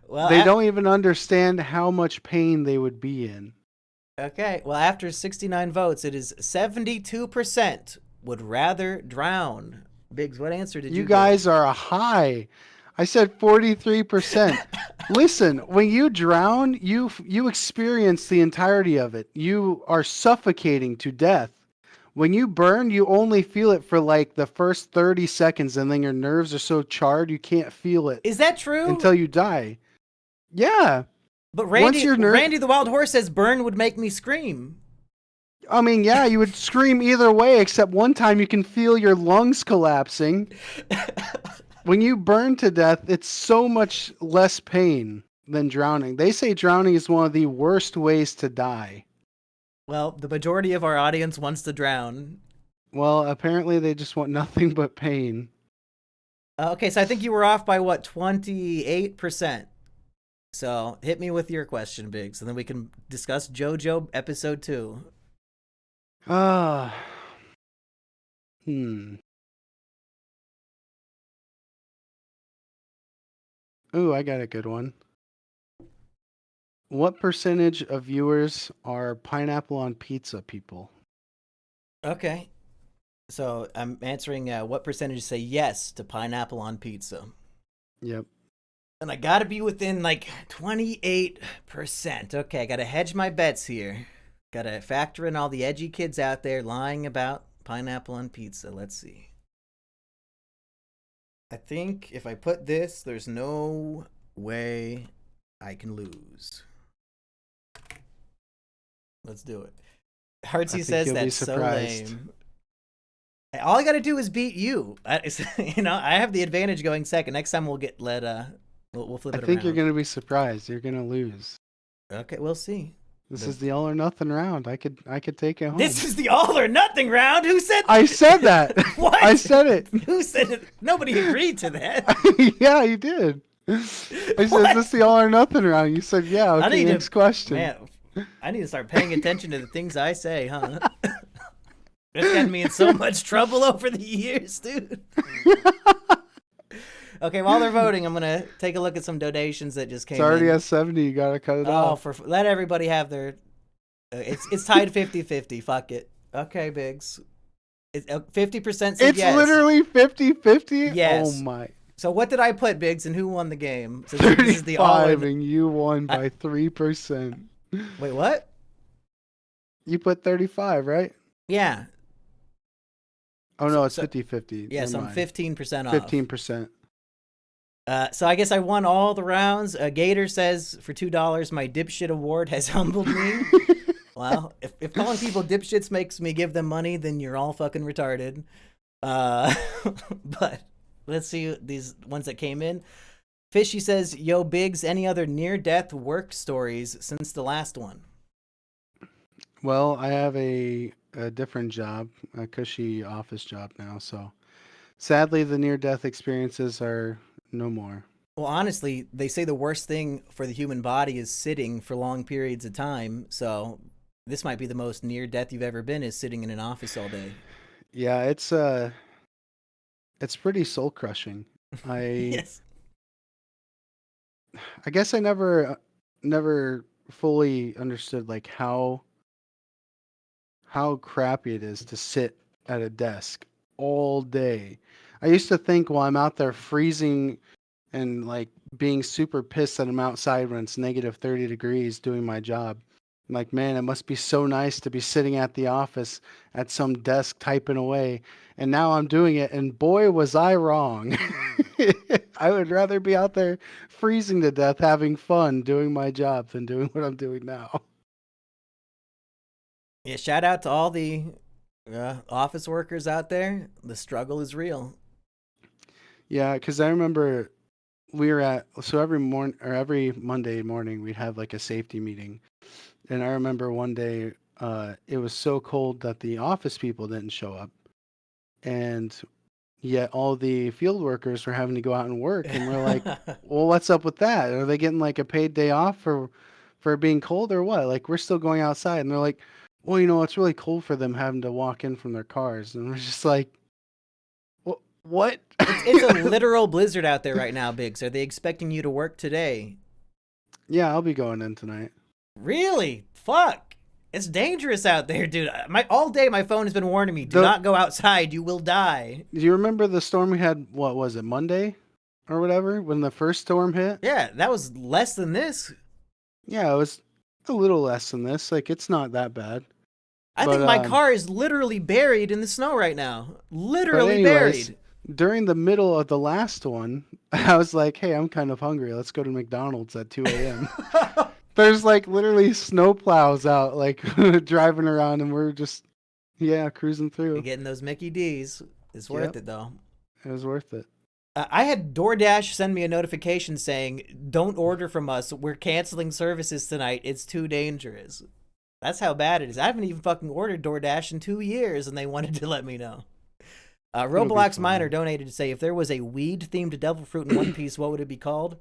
Well, They don't even understand how much pain they would be in. Okay. Well, after 69 votes, it is 72% would rather drown. Biggs, what answer did you You guys are a high. I said 43%. Listen, when you drown, you experience the entirety of it. You are suffocating to death. When you burn, you only feel it for like the first 30 seconds, and then your nerves are so charred you can't feel it. Is that true? Until you die. Yeah. But Randy the Wild Horse says burn would make me scream. I mean, yeah, you would scream either way, except one time you can feel your lungs collapsing. When you burn to death, it's so much less pain than drowning. They say drowning is one of the worst ways to die. Well, the majority of our audience wants to drown. Well, apparently they just want nothing but pain. Okay, so I think you were off by, 28%. So hit me with your question, Biggs, and then we can discuss JoJo episode 2. Ooh, I got a good one. What percentage of viewers are pineapple on pizza people? Okay. So I'm answering what percentage say yes to pineapple on pizza. Yep. And I gotta be within like 28%. Okay, I gotta hedge my bets here. Gotta factor in all the edgy kids out there lying about pineapple on pizza. Let's see. I think if I put this, there's no way I can lose. Let's do it. Heartsy says that's so lame. All I gotta do is beat you. I have the advantage going second. Next time we'll flip it around. I think you're gonna be surprised. You're gonna lose. Okay, we'll see. This is the all or nothing round. I could take it home. This is the all or nothing round? Who said that? I said that. What? I said it. Who said it? Nobody agreed to that. Yeah, you did. I said, is this the all or nothing round? You said, yeah, okay, next question. Man, I need to start paying attention to the things I say, huh? It's gotten me in so much trouble over the years, dude. Okay, while they're voting, I'm gonna take a look at some donations that just came in. It's already at 70. You gotta cut it off. Let everybody have their. It's tied 50-50. Fuck it. Okay, Biggs. 50% said it's yes. It's literally 50-50? Yes. Oh my. So what did I put, Biggs, and who won the game? So 35, this is the all and you won by 3%. Wait, what? You put 35, right? Yeah. Oh no, it's 50-50. Yeah, so I'm 15% off. 15%. So I guess I won all the rounds. Gator says for $2, my dipshit award has humbled me. Well, if calling people dipshits makes me give them money, then you're all fucking retarded. But let's see these ones that came in. Fishy says, yo, Biggs, any other near-death work stories since the last one? Well, I have a different job, a cushy office job now, so sadly the near-death experiences are no more. Well, honestly, they say the worst thing for the human body is sitting for long periods of time, so this might be the most near-death you've ever been, is sitting in an office all day. Yeah, it's pretty soul-crushing. Yes. I guess I never fully understood like how crappy it is to sit at a desk all day. I used to think while I'm out there freezing and like being super pissed that I'm outside when it's negative 30 degrees doing my job. I'm like, man, it must be so nice to be sitting at the office at some desk typing away. And now I'm doing it, and boy, was I wrong. I would rather be out there freezing to death having fun doing my job than doing what I'm doing now. Yeah, shout out to all the Office workers out there, the struggle is real. Yeah, because I remember we were so every Monday morning we'd have like a safety meeting, and I remember one day it was so cold that the office people didn't show up, and yet all the field workers were having to go out and work, and we're like, well, what's up with that? Are they getting like a paid day off for being cold or what? Like we're still going outside, and they're like, well, it's really cold for them having to walk in from their cars, and we're just like, what? It's a literal blizzard out there right now, Biggs. Are they expecting you to work today? Yeah, I'll be going in tonight. Really? Fuck. It's dangerous out there, dude. All day my phone has been warning me, do not go outside, you will die. Do you remember the storm we had, what was it, Monday or whatever, when the first storm hit? Yeah, that was less than this. Yeah, it was a little less than this. Like, it's not that bad. I think my car is literally buried in the snow right now. Literally buried. During the middle of the last one, I was like, hey, I'm kind of hungry. Let's go to McDonald's at 2 a.m. There's like literally snow plows out, like driving around, and we're just, cruising through. You're getting those Mickey D's. It's worth it, though. It was worth it. I had DoorDash send me a notification saying, don't order from us. We're canceling services tonight. It's too dangerous. That's how bad it is. I haven't even fucking ordered DoorDash in 2 years, and they wanted to let me know. Roblox Miner donated to say, if there was a weed-themed devil fruit in One Piece, what would it be called?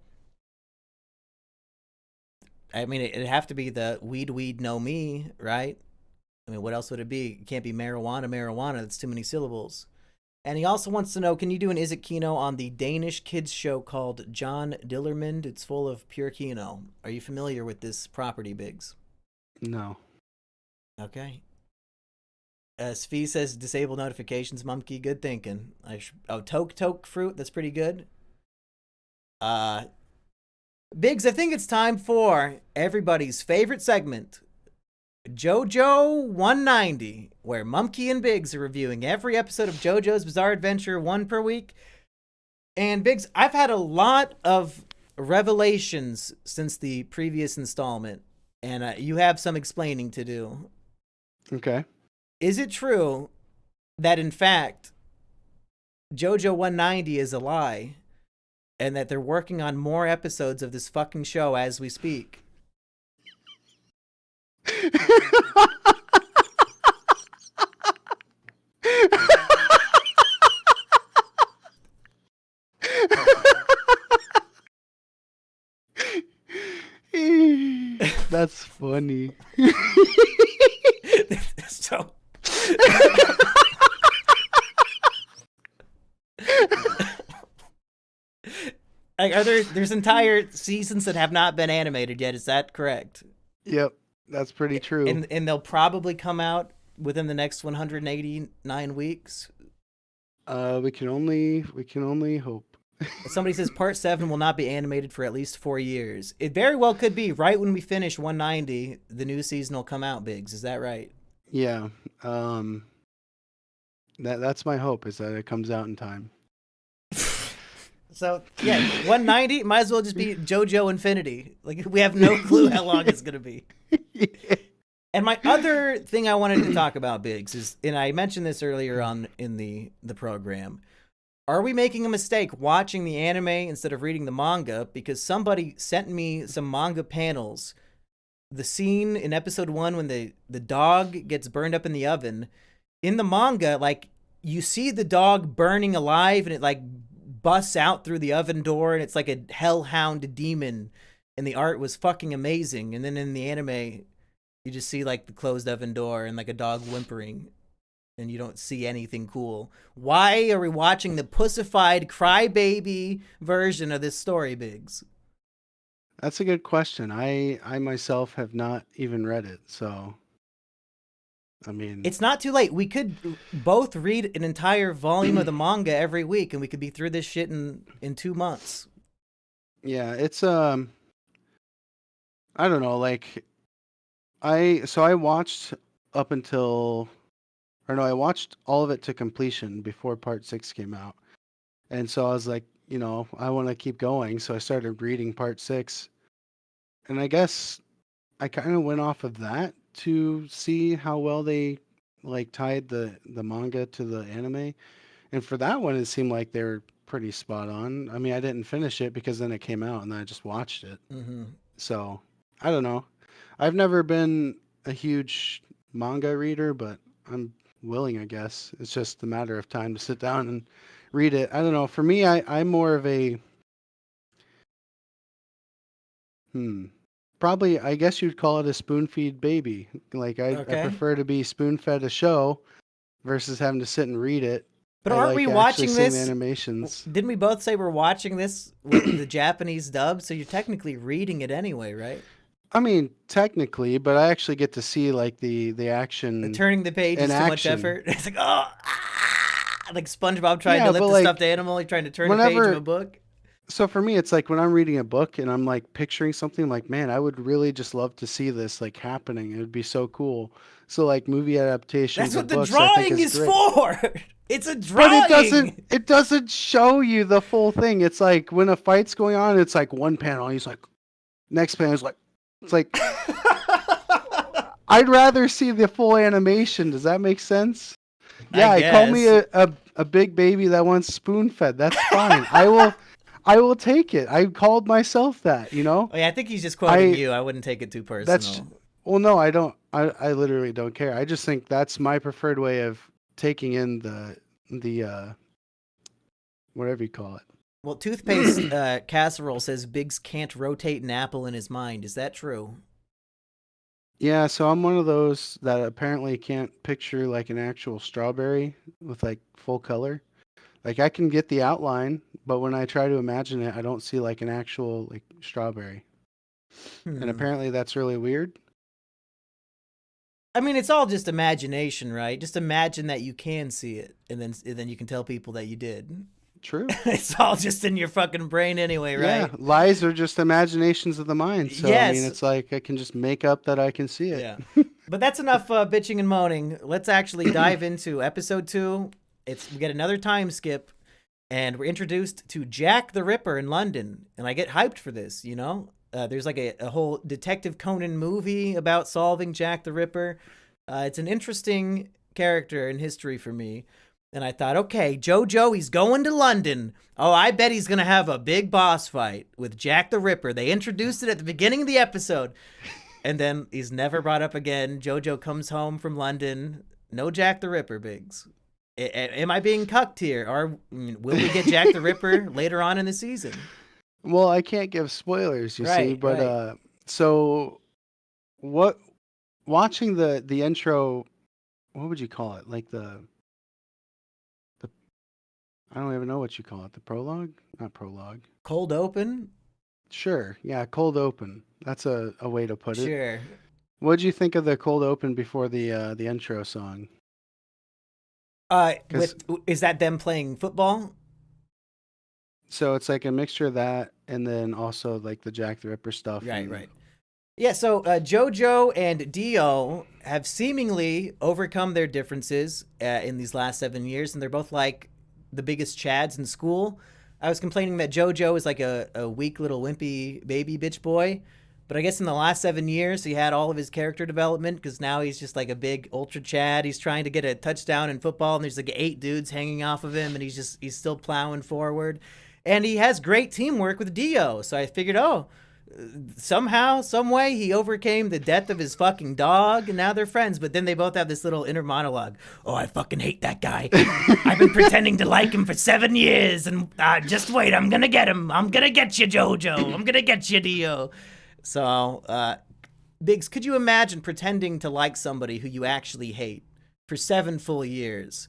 I mean, it'd have to be the weed no me, right? I mean, what else would it be? It can't be marijuana. That's too many syllables. And he also wants to know, can you do an Is It Kino on the Danish kids show called John Dillermand? It's full of pure Kino. Are you familiar with this property, Biggs? No. Okay. Svi says disable notifications, Mumkey. Good thinking. Toke fruit. That's pretty good. Biggs, I think it's time for everybody's favorite segment, JoJo 190, where Mumkey and Biggs are reviewing every episode of JoJo's Bizarre Adventure, one per week. And Biggs, I've had a lot of revelations since the previous installment, and you have some explaining to do. Okay. Is it true that, in fact, JoJo 190 is a lie and that they're working on more episodes of this fucking show as we speak? That's funny. So like, there's entire seasons that have not been animated yet, is that correct? Yep, that's pretty true. And they'll probably come out within the next 189 weeks. We can only hope. Somebody says part 7 will not be animated for at least 4 years. It very well could be right when we finish 190, the new season will come out, Biggs. Is that right? Yeah. That's my hope, is that it comes out in time. So, yeah, 190 might as well just be JoJo Infinity. Like, we have no clue how long it's going to be. Yeah. And my other thing I wanted to talk about, Biggs, is, and I mentioned this earlier on in the program, are we making a mistake watching the anime instead of reading the manga? Because somebody sent me some manga panels. The scene in episode 1 when the dog gets burned up in the oven, in the manga, like, you see the dog burning alive and it, like, busts out through the oven door and it's like a hellhound demon, and the art was fucking amazing. And then in the anime, you just see, like, the closed oven door and, like, a dog whimpering, and you don't see anything cool. Why are we watching the pussified crybaby version of this story, Biggs? That's a good question. I myself have not even read it, so I mean, it's not too late. We could both read an entire volume of the manga every week, and we could be through this shit in 2 months. Yeah, it's I don't know, like I watched up until, or no, I watched all of it to completion before part 6 came out. And so I was like, I want to keep going, so I started reading part 6. And I guess I kind of went off of that to see how well they like tied the manga to the anime, and for that one, it seemed like they were pretty spot on. I mean, I didn't finish it because then it came out and then I just watched it. Mm-hmm. So I don't know. I've never been a huge manga reader, but I'm willing, I guess. It's just a matter of time to sit down and read it. I don't know. For me, I'm more of a hmm. Probably, I guess you'd call it a spoon feed baby. Like I Okay. prefer to be spoon fed a show versus having to sit and read it. But I aren't like we actually watching seeing the this? animations. Didn't we both say we're watching this with the Japanese dub? So you're technically reading it anyway, right? I mean, technically, but I actually get to see like the The action turning the page in is too much action. effort. It's like, oh, like SpongeBob trying to Yeah, lift but a like stuffed animal, like trying to turn a page of whenever a book. so for me it's like when I'm reading a book and I'm like picturing something like, man, I would really just love to see this like happening. It would be so cool. So like movie adaptations That's of what the books I think drawing is is great. for. It's a But drawing. it doesn't show you the full thing. It's like when a fight's going on, it's like one panel, he's like next panel is like it's like I'd rather see the full animation. Does that make sense? Yeah, I call me guess. a big baby that wants spoon fed. That's fine. I will take it. I called myself that, you know? Oh, yeah, I think he's just quoting I you. I wouldn't take it too that's personal. well no, I don't I literally don't care. I just think that's my preferred way of taking in the whatever you call it. Well, toothpaste casserole says Biggs can't rotate an apple in his mind. Is that true? Yeah, so I'm one of those that apparently can't picture like an actual strawberry with like full color. Like I can get the outline, but when I try to imagine it, I don't see like an actual like strawberry. And Hmm. apparently that's really weird. I mean, it's all just imagination, right? Just imagine that you can see it, and then you can tell people that you did. True. It's all just in your fucking brain anyway, Yeah, right? lies are just imaginations of the mind. So I mean, Yes. it's like I can just make up that I can see it. Yeah. But that's enough bitching and moaning. Let's actually dive into episode 2. We get another time skip, and we're introduced to Jack the Ripper in London, and I get hyped for this. You know, there's like a whole Detective Conan movie about solving Jack the Ripper. It's an interesting character in history for me. And I thought, okay, JoJo, he's going to London. Oh, I bet he's going to have a big boss fight with Jack the Ripper. They introduced it at the beginning of the episode. And then he's never brought up again. JoJo comes home from London. No Jack the Ripper, Biggs. Am I being cucked here? Or will we get Jack the Ripper later on in the season? Well, I can't give spoilers, you see, Right, but right. so what watching the intro, what would you call it? Like the I don't even know what you call it. The prologue? Not prologue. Cold open? Sure. Yeah, cold open. That's a way to put it. Sure. What'd you think of the cold open before the intro song? Because Is that them playing football? so it's like a mixture of that and then also like the Jack the Ripper stuff. Right, and, right. Yeah, so JoJo and Dio have seemingly overcome their differences in these last 7 years, and they're both like the biggest chads in school. I was complaining that JoJo is like a weak little wimpy baby bitch boy, but I guess in the last 7 years he had all of his character development because now he's just like a big ultra chad. He's trying to get a touchdown in football, and there's like 8 dudes hanging off of him, and he's still plowing forward, and he has great teamwork with Dio. So I figured, oh, somehow, some way, he overcame the death of his fucking dog, and now they're friends. But then they both have this little inner monologue. Oh, I fucking hate that guy. I've been pretending to like him for 7 years, and just wait, I'm gonna get him. I'm gonna get you, JoJo. I'm gonna get you, Dio. So, Biggs, could you imagine pretending to like somebody who you actually hate for 7 full years?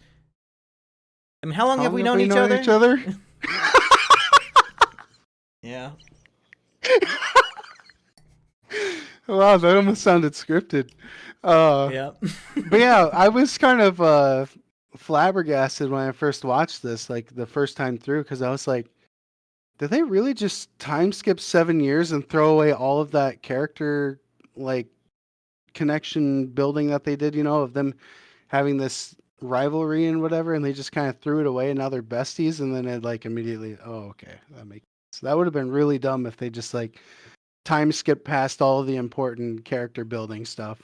I mean, how long have we known each other? Yeah. Wow, that almost sounded scripted. Yeah. But yeah, I was kind of flabbergasted when I first watched this, like the first time through, because I was like, did they really just time skip 7 years and throw away all of that character like connection building that they did, you know, of them having this rivalry and whatever, and they just kind of threw it away and now they're besties, and then it like immediately, oh, okay, that makes sense. That would have been really dumb if they just like time skip past all of the important character building stuff.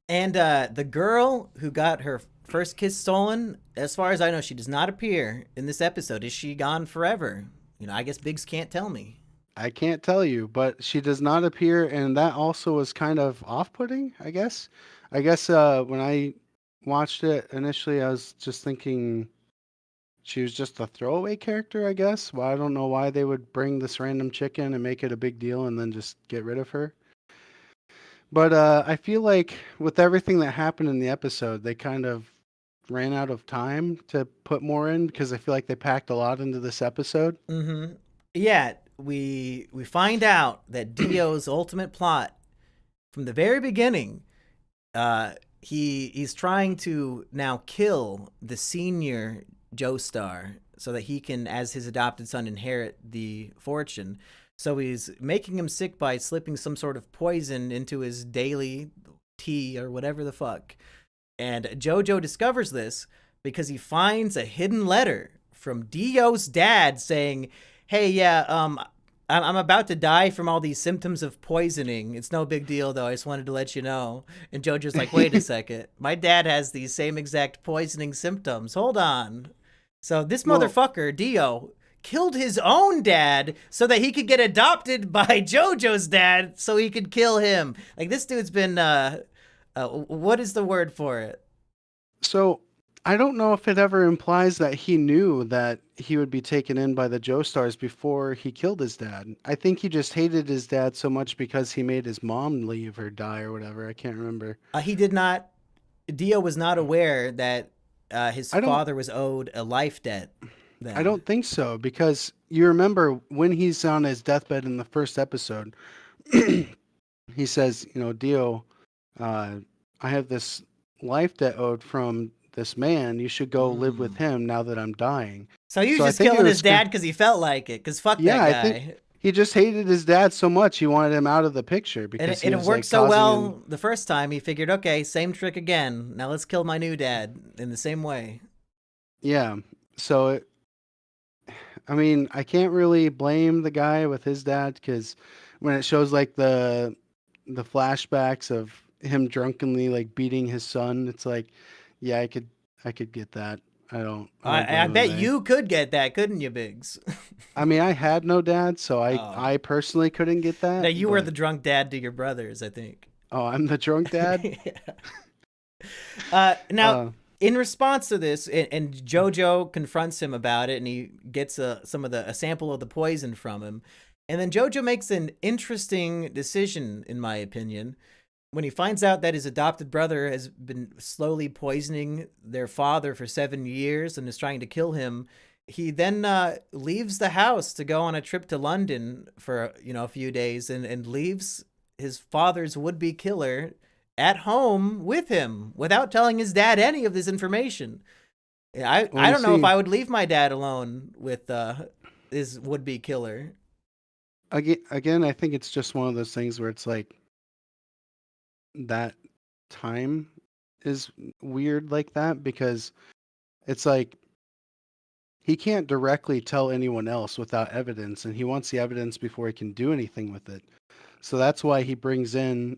And the girl who got her first kiss stolen, as far as I know, she does not appear in this episode. Is she gone forever? I guess Biggs can't tell me. I can't tell you, but she does not appear, and that also was kind of off-putting, I guess. I guess when I watched it initially, I was just thinking she was just a throwaway character, I guess. Well, I don't know why they would bring this random chick in and make it a big deal and then just get rid of her. But I feel like with everything that happened in the episode, they kind of ran out of time to put more in because I feel like they packed a lot into this episode. Mm-hmm. Yeah, we find out that Dio's ultimate plot from the very beginning, he's trying to now kill the senior Joestar so that he can, as his adopted son, inherit the fortune. So he's making him sick by slipping some sort of poison into his daily tea or whatever the fuck. And JoJo discovers this because he finds a hidden letter from Dio's dad saying, hey, yeah, I'm about to die from all these symptoms of poisoning. It's no big deal, though. I just wanted to let you know. And JoJo's like, wait a second. My dad has these same exact poisoning symptoms. Hold on. So this motherfucker, Dio, killed his own dad so that he could get adopted by JoJo's dad so he could kill him. Like, this dude's been, what is the word for it? So I don't know if it ever implies that he knew that he would be taken in by the Joestars before he killed his dad. I think he just hated his dad so much because he made his mom leave or die or whatever. I can't remember. He did not, Dio was not aware that his father was owed a life debt. Then. I don't think so, because you remember when he's on his deathbed in the first episode, he says, Dio, I have this life debt owed from this man. You should go live with him now that I'm dying. So he was just killing his dad because he felt like it, because fuck that guy. I think he just hated his dad so much he wanted him out of the picture. Because it worked so well the first time, he figured, okay, same trick again. Now let's kill my new dad in the same way. Yeah, so I can't really blame the guy with his dad, because when it shows like the flashbacks of him drunkenly like beating his son, it's like, yeah, I could get that. I bet you could get that, couldn't you, Biggs? I had no dad, so I personally couldn't get that. No, you were the drunk dad to your brothers, I think. Oh, I'm the drunk dad? Yeah. Now, in response to this, and JoJo confronts him about it, and he gets a sample of the poison from him. And then JoJo makes an interesting decision, in my opinion. When he finds out that his adopted brother has been slowly poisoning their father for 7 years and is trying to kill him, he then leaves the house to go on a trip to London for a few days and leaves his father's would-be killer at home with him without telling his dad any of this information. I don't know if I would leave my dad alone with his would-be killer. Again, I think it's just one of those things where it's like, that time is weird like that, because it's like he can't directly tell anyone else without evidence, and he wants the evidence before he can do anything with it. So that's why he brings in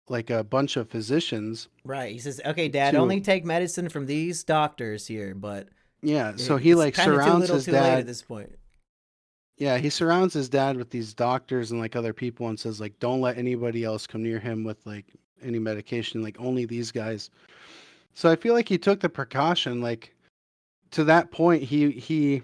like a bunch of physicians. Right. He says, okay, Dad, only take medicine from these doctors here, but yeah, so he like surrounds his dad at this point. Yeah, he surrounds his dad with these doctors and like other people and says like, don't let anybody else come near him with like any medication, like only these guys. So I feel like he took the precaution. Like to that point, he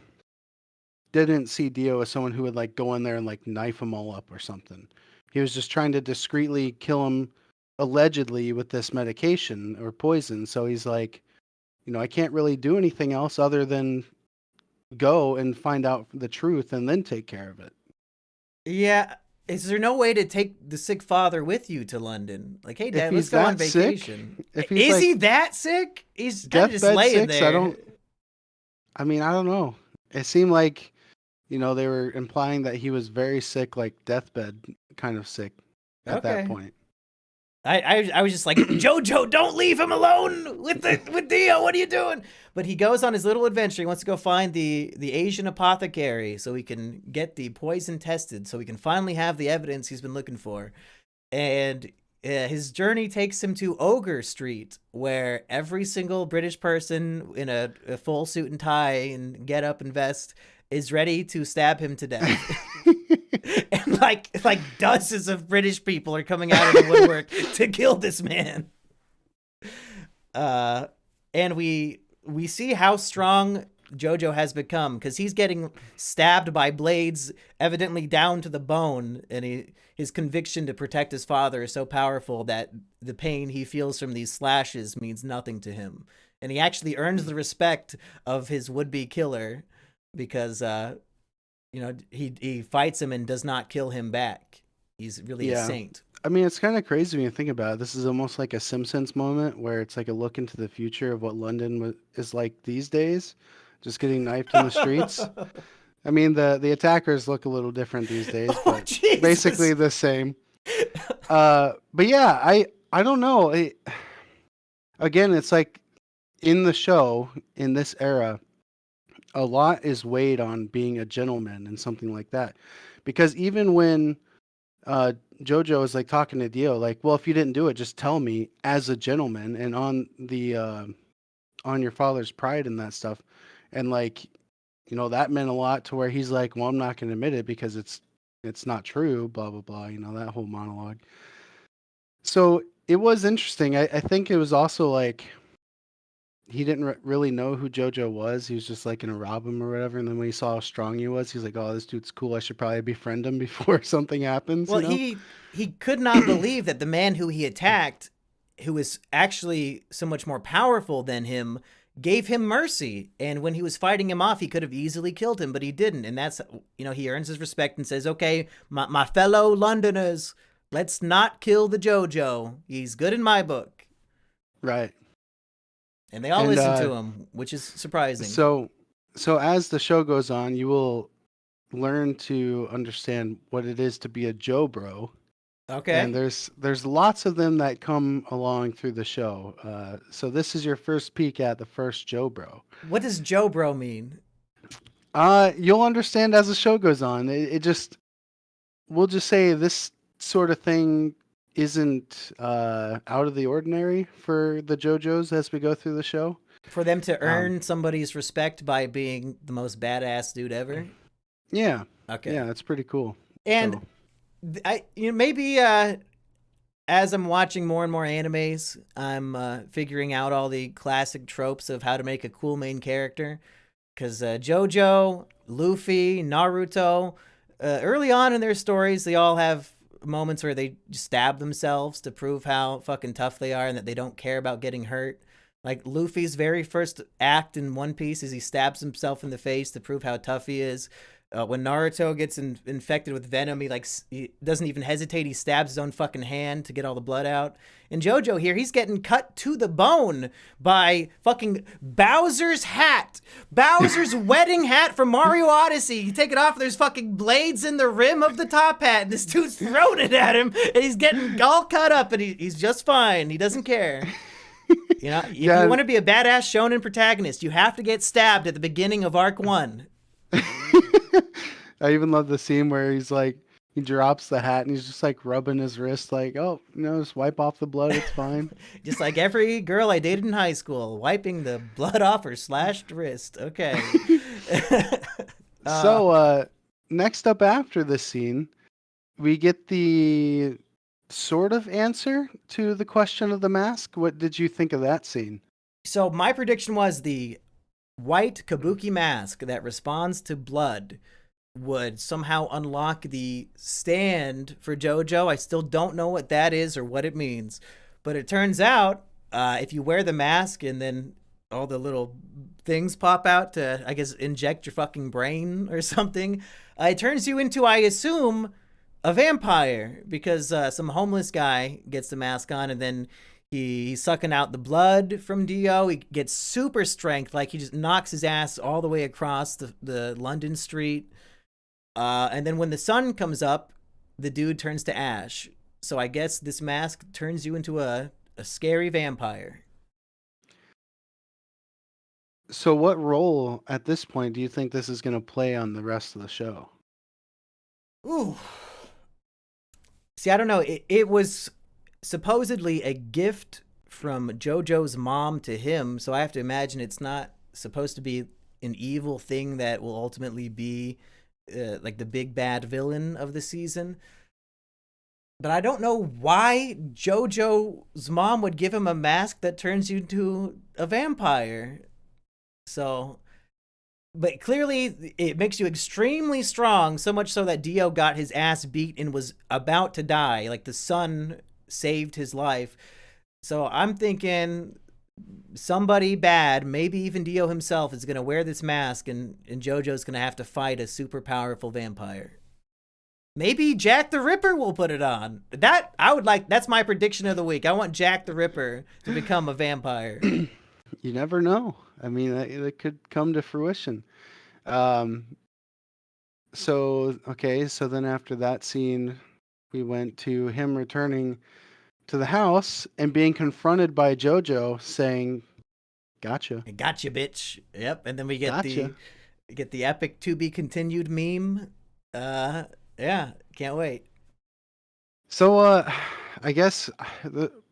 didn't see Dio as someone who would like go in there and like knife them all up or something. He was just trying to discreetly kill him, allegedly, with this medication or poison. So he's like, I can't really do anything else other than go and find out the truth and then take care of it. Yeah. Is there no way to take the sick father with you to London? Like, hey, Dad, let's go on vacation. Is he that sick? He's kind of just laying there. I don't know. It seemed like, they were implying that he was very sick, like deathbed kind of sick at that point. I was just like, JoJo, don't leave him alone with Dio. What are you doing? But he goes on his little adventure. He wants to go find the Asian apothecary so he can get the poison tested, so he can finally have the evidence he's been looking for. And his journey takes him to Ogre Street, where every single British person in a full suit and tie and get up and vest is ready to stab him to death. And like dozens of British people are coming out of the woodwork to kill this man. And we see how strong JoJo has become, because he's getting stabbed by blades evidently down to the bone, and his conviction to protect his father is so powerful that the pain he feels from these slashes means nothing to him. And he actually earns the respect of his would-be killer because he fights him and does not kill him back. He's really a saint. I mean, it's kind of crazy when you think about it. This is almost like a Simpsons moment where it's like a look into the future of what London is like these days, just getting knifed in the streets. I mean, the attackers look a little different these days, but basically the same. But yeah, I don't know. Again, it's like in the show, in this era, a lot is weighed on being a gentleman and something like that. Because even when JoJo is like talking to Dio, like, well, if you didn't do it, just tell me as a gentleman, and on the on your father's pride and that stuff. And like, that meant a lot to where he's like, well, I'm not going to admit it because it's not true, blah, blah, blah, that whole monologue. So it was interesting. I think it was also like, he didn't really know who JoJo was. He was just like going to rob him or whatever. And then when he saw how strong he was, he's like, oh, this dude's cool. I should probably befriend him before something happens. Well, he could not believe that the man who he attacked, who was actually so much more powerful than him, gave him mercy. And when he was fighting him off, he could have easily killed him, but he didn't. And that's, he earns his respect and says, okay, my fellow Londoners, let's not kill the JoJo. He's good in my book. Right. And they all listen to him, which is surprising. So as the show goes on, you will learn to understand what it is to be a Joe bro. Okay. And there's lots of them that come along through the show. So this is your first peek at the first Joe bro. What does Joe bro mean? You'll understand as the show goes on. We'll just say this sort of thing isn't out of the ordinary for the JoJos as we go through the show. For them to earn somebody's respect by being the most badass dude ever? Yeah. Okay. Yeah, that's pretty cool. And maybe as I'm watching more and more animes, I'm figuring out all the classic tropes of how to make a cool main character. Because JoJo, Luffy, Naruto, early on in their stories, they all have moments where they stab themselves to prove how fucking tough they are and that they don't care about getting hurt. Like Luffy's very first act in One Piece is he stabs himself in the face to prove how tough he is. When Naruto gets infected with venom, he doesn't even hesitate. He stabs his own fucking hand to get all the blood out. And JoJo here, he's getting cut to the bone by fucking Bowser's hat. Bowser's wedding hat from Mario Odyssey. You take it off, there's fucking blades in the rim of the top hat. And this dude's throwing it at him, and he's getting all cut up, and he's just fine. He doesn't care. If you want to be a badass shonen protagonist, you have to get stabbed at the beginning of Arc 1. I even love the scene where he's like, he drops the hat and he's just like rubbing his wrist like, oh, just wipe off the blood. It's fine. Just like every girl I dated in high school, wiping the blood off her slashed wrist. Okay. So next up after this scene, we get the sort of answer to the question of the mask. What did you think of that scene? So my prediction was the white kabuki mask that responds to blood would somehow unlock the stand for JoJo. I still don't know what that is or what it means, but it turns out if you wear the mask and then all the little things pop out to, I guess, inject your fucking brain or something, it turns you into, I assume, a vampire, because some homeless guy gets the mask on and then he's sucking out the blood from Dio. He gets super strength, like he just knocks his ass all the way across the London street. And then when the sun comes up, the dude turns to ash. So I guess this mask turns you into a scary vampire. So what role at this point do you think this is going to play on the rest of the show? Ooh. See, I don't know. It was supposedly a gift from JoJo's mom to him, so I have to imagine it's not supposed to be an evil thing that will ultimately be like the big bad villain of the season. But I don't know why JoJo's mom would give him a mask that turns you into a vampire. So, but clearly it makes you extremely strong, so much so that Dio got his ass beat and was about to die. Like the sun saved his life. So I'm thinking somebody bad, maybe even Dio himself, is going to wear this mask, and JoJo's going to have to fight a super powerful vampire. Maybe Jack the Ripper will put it on. That I would like. That's my prediction of the week. I want Jack the Ripper to become a vampire. You never know. I mean, that could come to fruition. So then after that scene, we went to him returning to the house and being confronted by JoJo saying, "Gotcha, Gotcha, bitch." Yep, and then we get gotcha." the epic to be continued meme. Yeah, can't wait. So I guess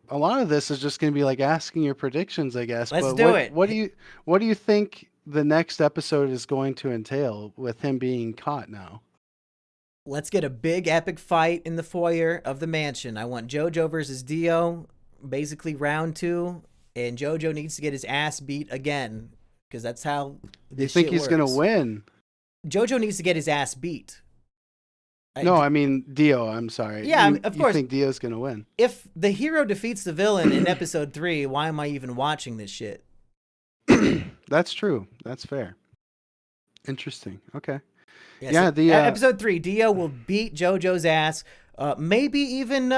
a lot of this is just going to be like asking your predictions, I guess. Let's But do it. What do you think the next episode is going to entail with him being caught now? Let's get a big epic fight in the foyer of the mansion. I want JoJo versus Dio, basically round 2, and JoJo needs to get his ass beat again because that's how this You think shit he's going works. to win? JoJo needs to get his ass beat. No, I mean Dio. I'm sorry. Yeah, of course. You think Dio's going to win? If the hero defeats the villain in episode 3, why am I even watching this shit? That's true. That's fair. Interesting. Okay. Yeah, So episode 3, Dio will beat JoJo's ass. Maybe even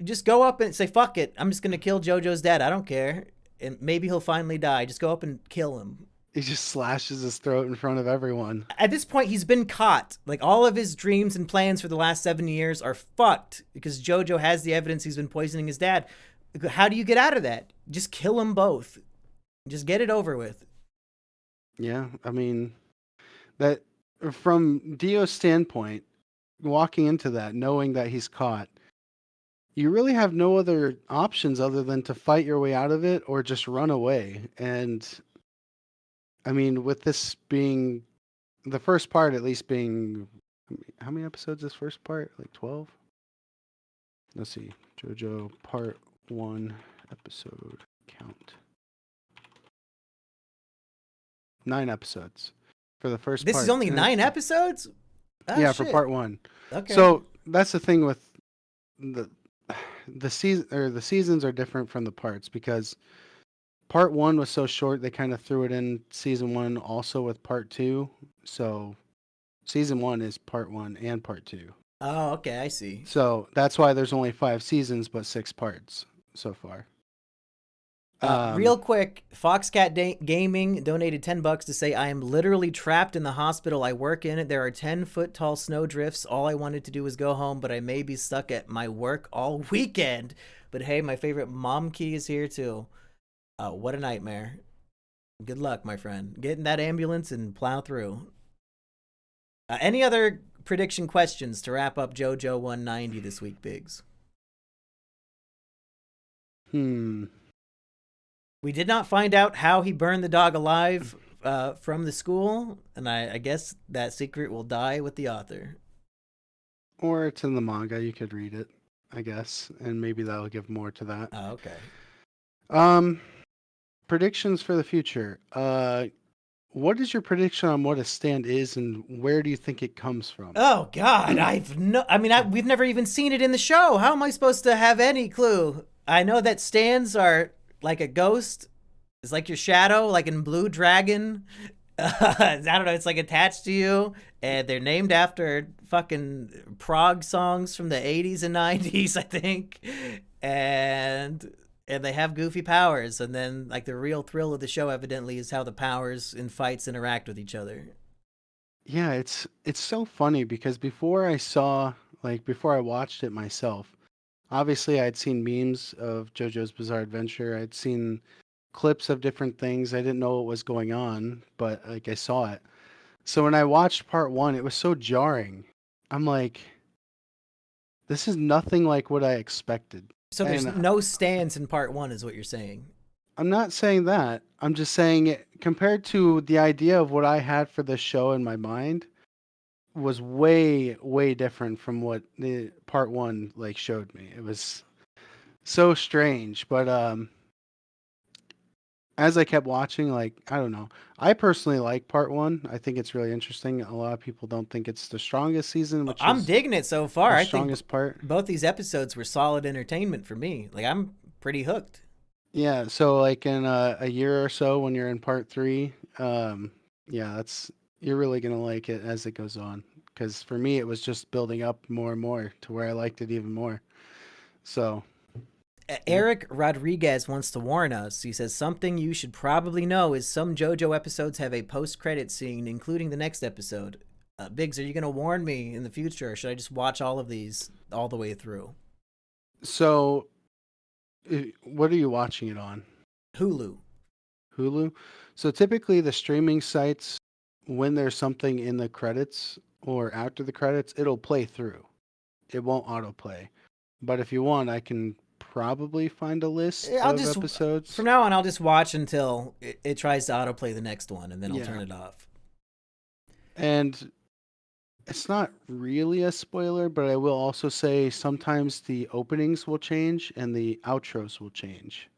just go up and say, fuck it, I'm just going to kill JoJo's dad. I don't care. And maybe he'll finally die. Just go up and kill him. He just slashes his throat in front of everyone. At this point, he's been caught. Like, all of his dreams and plans for the last 7 years are fucked because JoJo has the evidence he's been poisoning his dad. How do you get out of that? Just kill them both. Just get it over with. Yeah, I mean, that from Dio's standpoint, walking into that, knowing that he's caught, you really have no other options other than to fight your way out of it or just run away. And I mean, with this being the first part, at least being, how many episodes is first part? Like 12? Let's see. JoJo part 1 episode count. 9 episodes for the first part. This is only 9 episodes? Oh, yeah, shit. for part 1. Okay. So that's the thing with the season, or the seasons are different from the parts because part 1 was so short they kind of threw it in season 1 also with part 2. So season 1 is part 1 and part 2. Oh, okay, I see. So that's why there's only 5 seasons but 6 parts so far. Real quick, Foxcat Gaming donated $10 to say, I am literally trapped in the hospital I work in. There are 10-foot tall snow drifts. All I wanted to do was go home, but I may be stuck at my work all weekend. But hey, my favorite MUMKEY is here too. What a nightmare. Good luck, my friend. Get in that ambulance and plow through. Any other prediction questions to wrap up JoJo 190 this week, Biggs? We did not find out how he burned the dog alive from the school, and I guess that secret will die with the author. Or it's in the manga, you could read it, I guess, and maybe that'll give more to that. Oh, okay. Predictions for the future. What is your prediction on what a stand is, and where do you think it comes from? Oh God, we've never even seen it in the show. How am I supposed to have any clue? I know that stands are like a ghost. It's like your shadow, like in Blue Dragon. I don't know. It's like attached to you, and they're named after fucking prog songs from the 80s and 90s, I think. And they have goofy powers, and then like the real thrill of the show evidently is how the powers in fights interact with each other. Yeah, it's so funny because before I watched it myself, obviously I'd seen memes of JoJo's Bizarre Adventure. I'd seen clips of different things. I didn't know what was going on, but like I saw it. So when I watched part 1, it was so jarring. I'm like, this is nothing like what I expected. So there's And no stands in part 1 is what you're saying. I'm not saying that. I'm just saying compared to the idea of what I had for this show in my mind was way, way different from what the part 1 like showed me. It was so strange, but as I kept watching, like, I don't know. I personally like part 1. I think it's really interesting. A lot of people don't think it's the strongest season, which I'm is digging it so far. the I think strongest part. both these episodes were solid entertainment for me. Like, I'm pretty hooked. Yeah, so like in a year or so when you're in part 3, yeah, you're really gonna like it as it goes on. Because for me, it was just building up more and more to where I liked it even more. So Eric Rodriguez wants to warn us. He says, something you should probably know is some JoJo episodes have a post-credit scene, including the next episode. Biggs, are you going to warn me in the future, or should I just watch all of these all the way through? So, what are you watching it on? Hulu. Hulu? So typically the streaming sites, when there's something in the credits or after the credits, it'll play through. It won't autoplay. But if you want, I can probably find a list of episodes. From now on, I'll just watch until it tries to autoplay the next one, and then I'll turn it off. And it's not really a spoiler, but I will also say sometimes the openings will change and the outros will change.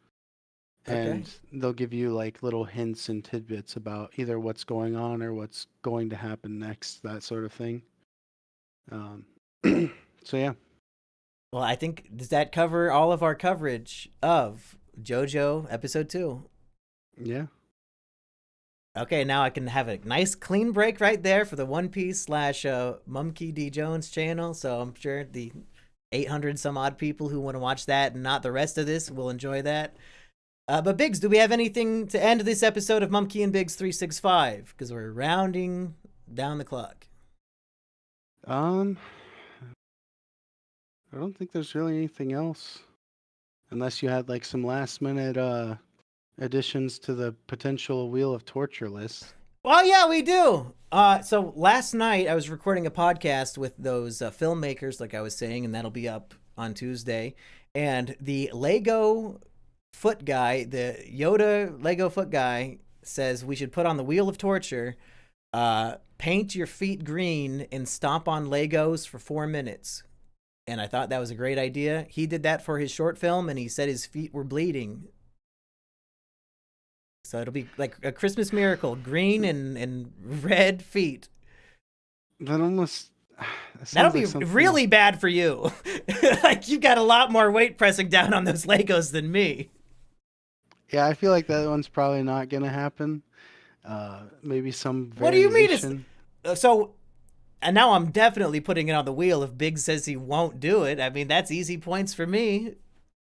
And they'll give you like little hints and tidbits about either what's going on or what's going to happen next, that sort of thing. So yeah. Well, I think, does that cover all of our coverage of JoJo episode 2? Yeah. Okay, now I can have a nice clean break right there for the One Piece / Mumkey D. Jones channel. So I'm sure the 800 some odd people who want to watch that and not the rest of this will enjoy that. But Biggs, do we have anything to end this episode of Mumkey and Biggs 365? Because we're rounding down the clock. I don't think there's really anything else. Unless you had like some last minute additions to the potential Wheel of Torture list. Well, yeah, we do. So last night I was recording a podcast with those filmmakers, like I was saying, and that'll be up on Tuesday. And the Lego foot guy, the Yoda Lego foot guy, says we should put on the Wheel of Torture, paint your feet green and stomp on Legos for 4 minutes. And I thought that was a great idea. He did that for his short film, and he said his feet were bleeding. So it'll be like a Christmas miracle, green and red feet. That'll be really bad for you. Like, you got a lot more weight pressing down on those Legos than me. Yeah, I feel like that one's probably not going to happen. Maybe some variation. What do you mean? And now I'm definitely putting it on the wheel if Biggs says he won't do it. I mean, that's easy points for me.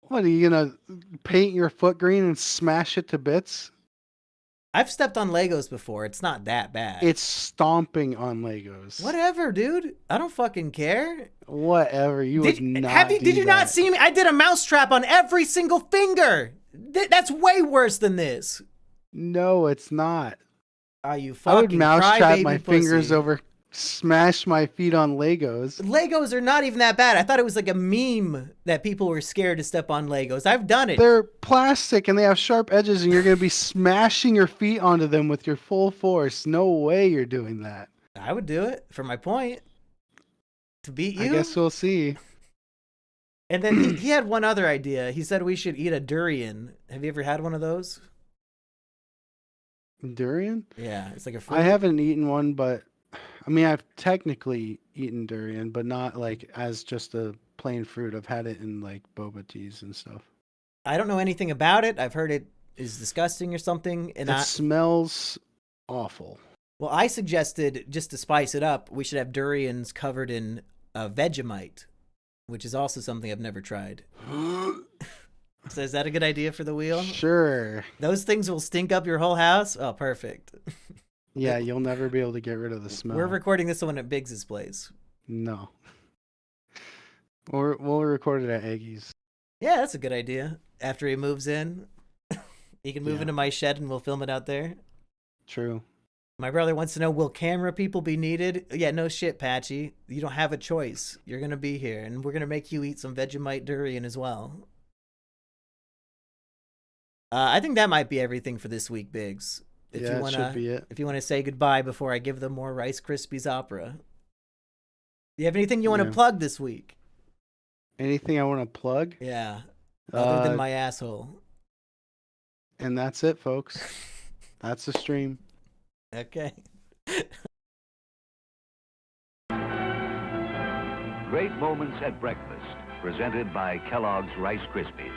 What, are you going to paint your foot green and smash it to bits? I've stepped on Legos before. It's not that bad. It's stomping on Legos. Whatever, dude. I don't fucking care. Whatever. Did you not see me? I did a mousetrap on every single finger. That's way worse than this. No, it's not. Are you fucking I would mousetrap my pussy. fingers over, smash my feet on Legos. Legos are not even that bad. I thought it was like a meme that people were scared to step on Legos. I've done it. They're plastic and they have sharp edges, and you're going to be smashing your feet onto them with your full force. No way you're doing that. I would do it for my point. To beat you? I guess we'll see. And then he had one other idea. He said we should eat a durian. Have you ever had one of those? Durian? Yeah, it's like a fruit. I haven't eaten one, but I mean, I've technically eaten durian, but not like as just a plain fruit. I've had it in like boba teas and stuff. I don't know anything about it. I've heard it is disgusting or something. And it smells awful. Well, I suggested, just to spice it up, we should have durians covered in Vegemite, which is also something I've never tried. So is that a good idea for the wheel? Sure. Those things will stink up your whole house? Oh, perfect. Yeah, you'll never be able to get rid of the smell. We're recording this one at Biggs's place. No. We'll record it at Aggie's. Yeah, that's a good idea. After he moves in, he can move into my shed and we'll film it out there. True. My brother wants to know, will camera people be needed? Yeah, no shit, Patchy. You don't have a choice. You're going to be here, and we're going to make you eat some Vegemite durian as well. I think that might be everything for this week, Biggs. If Yeah, you wanna, it should be it. If you want to say goodbye before I give them more Rice Krispies opera. Do you have anything you want to plug this week? Anything I want to plug? Yeah, other than my asshole. And that's it, folks. That's the stream. Okay. Great moments at breakfast, presented by Kellogg's Rice Krispies.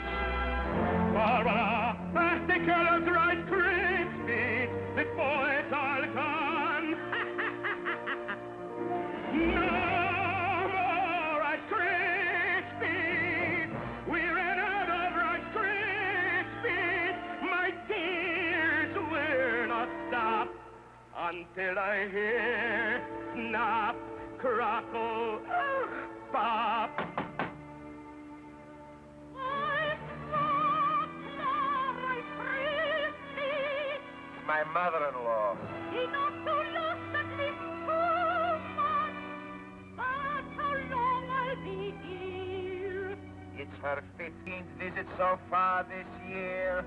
Barbara, past the Kellogg's Rice Krispies, the boys all gone. No more Rice Krispies. We ran out of Rice Krispies. My tears will not stop until I hear snap, crackle, pop. My mother-in-law. Enough to last at least 2 months, but how long I'll be here? It's her 15th visit so far this year.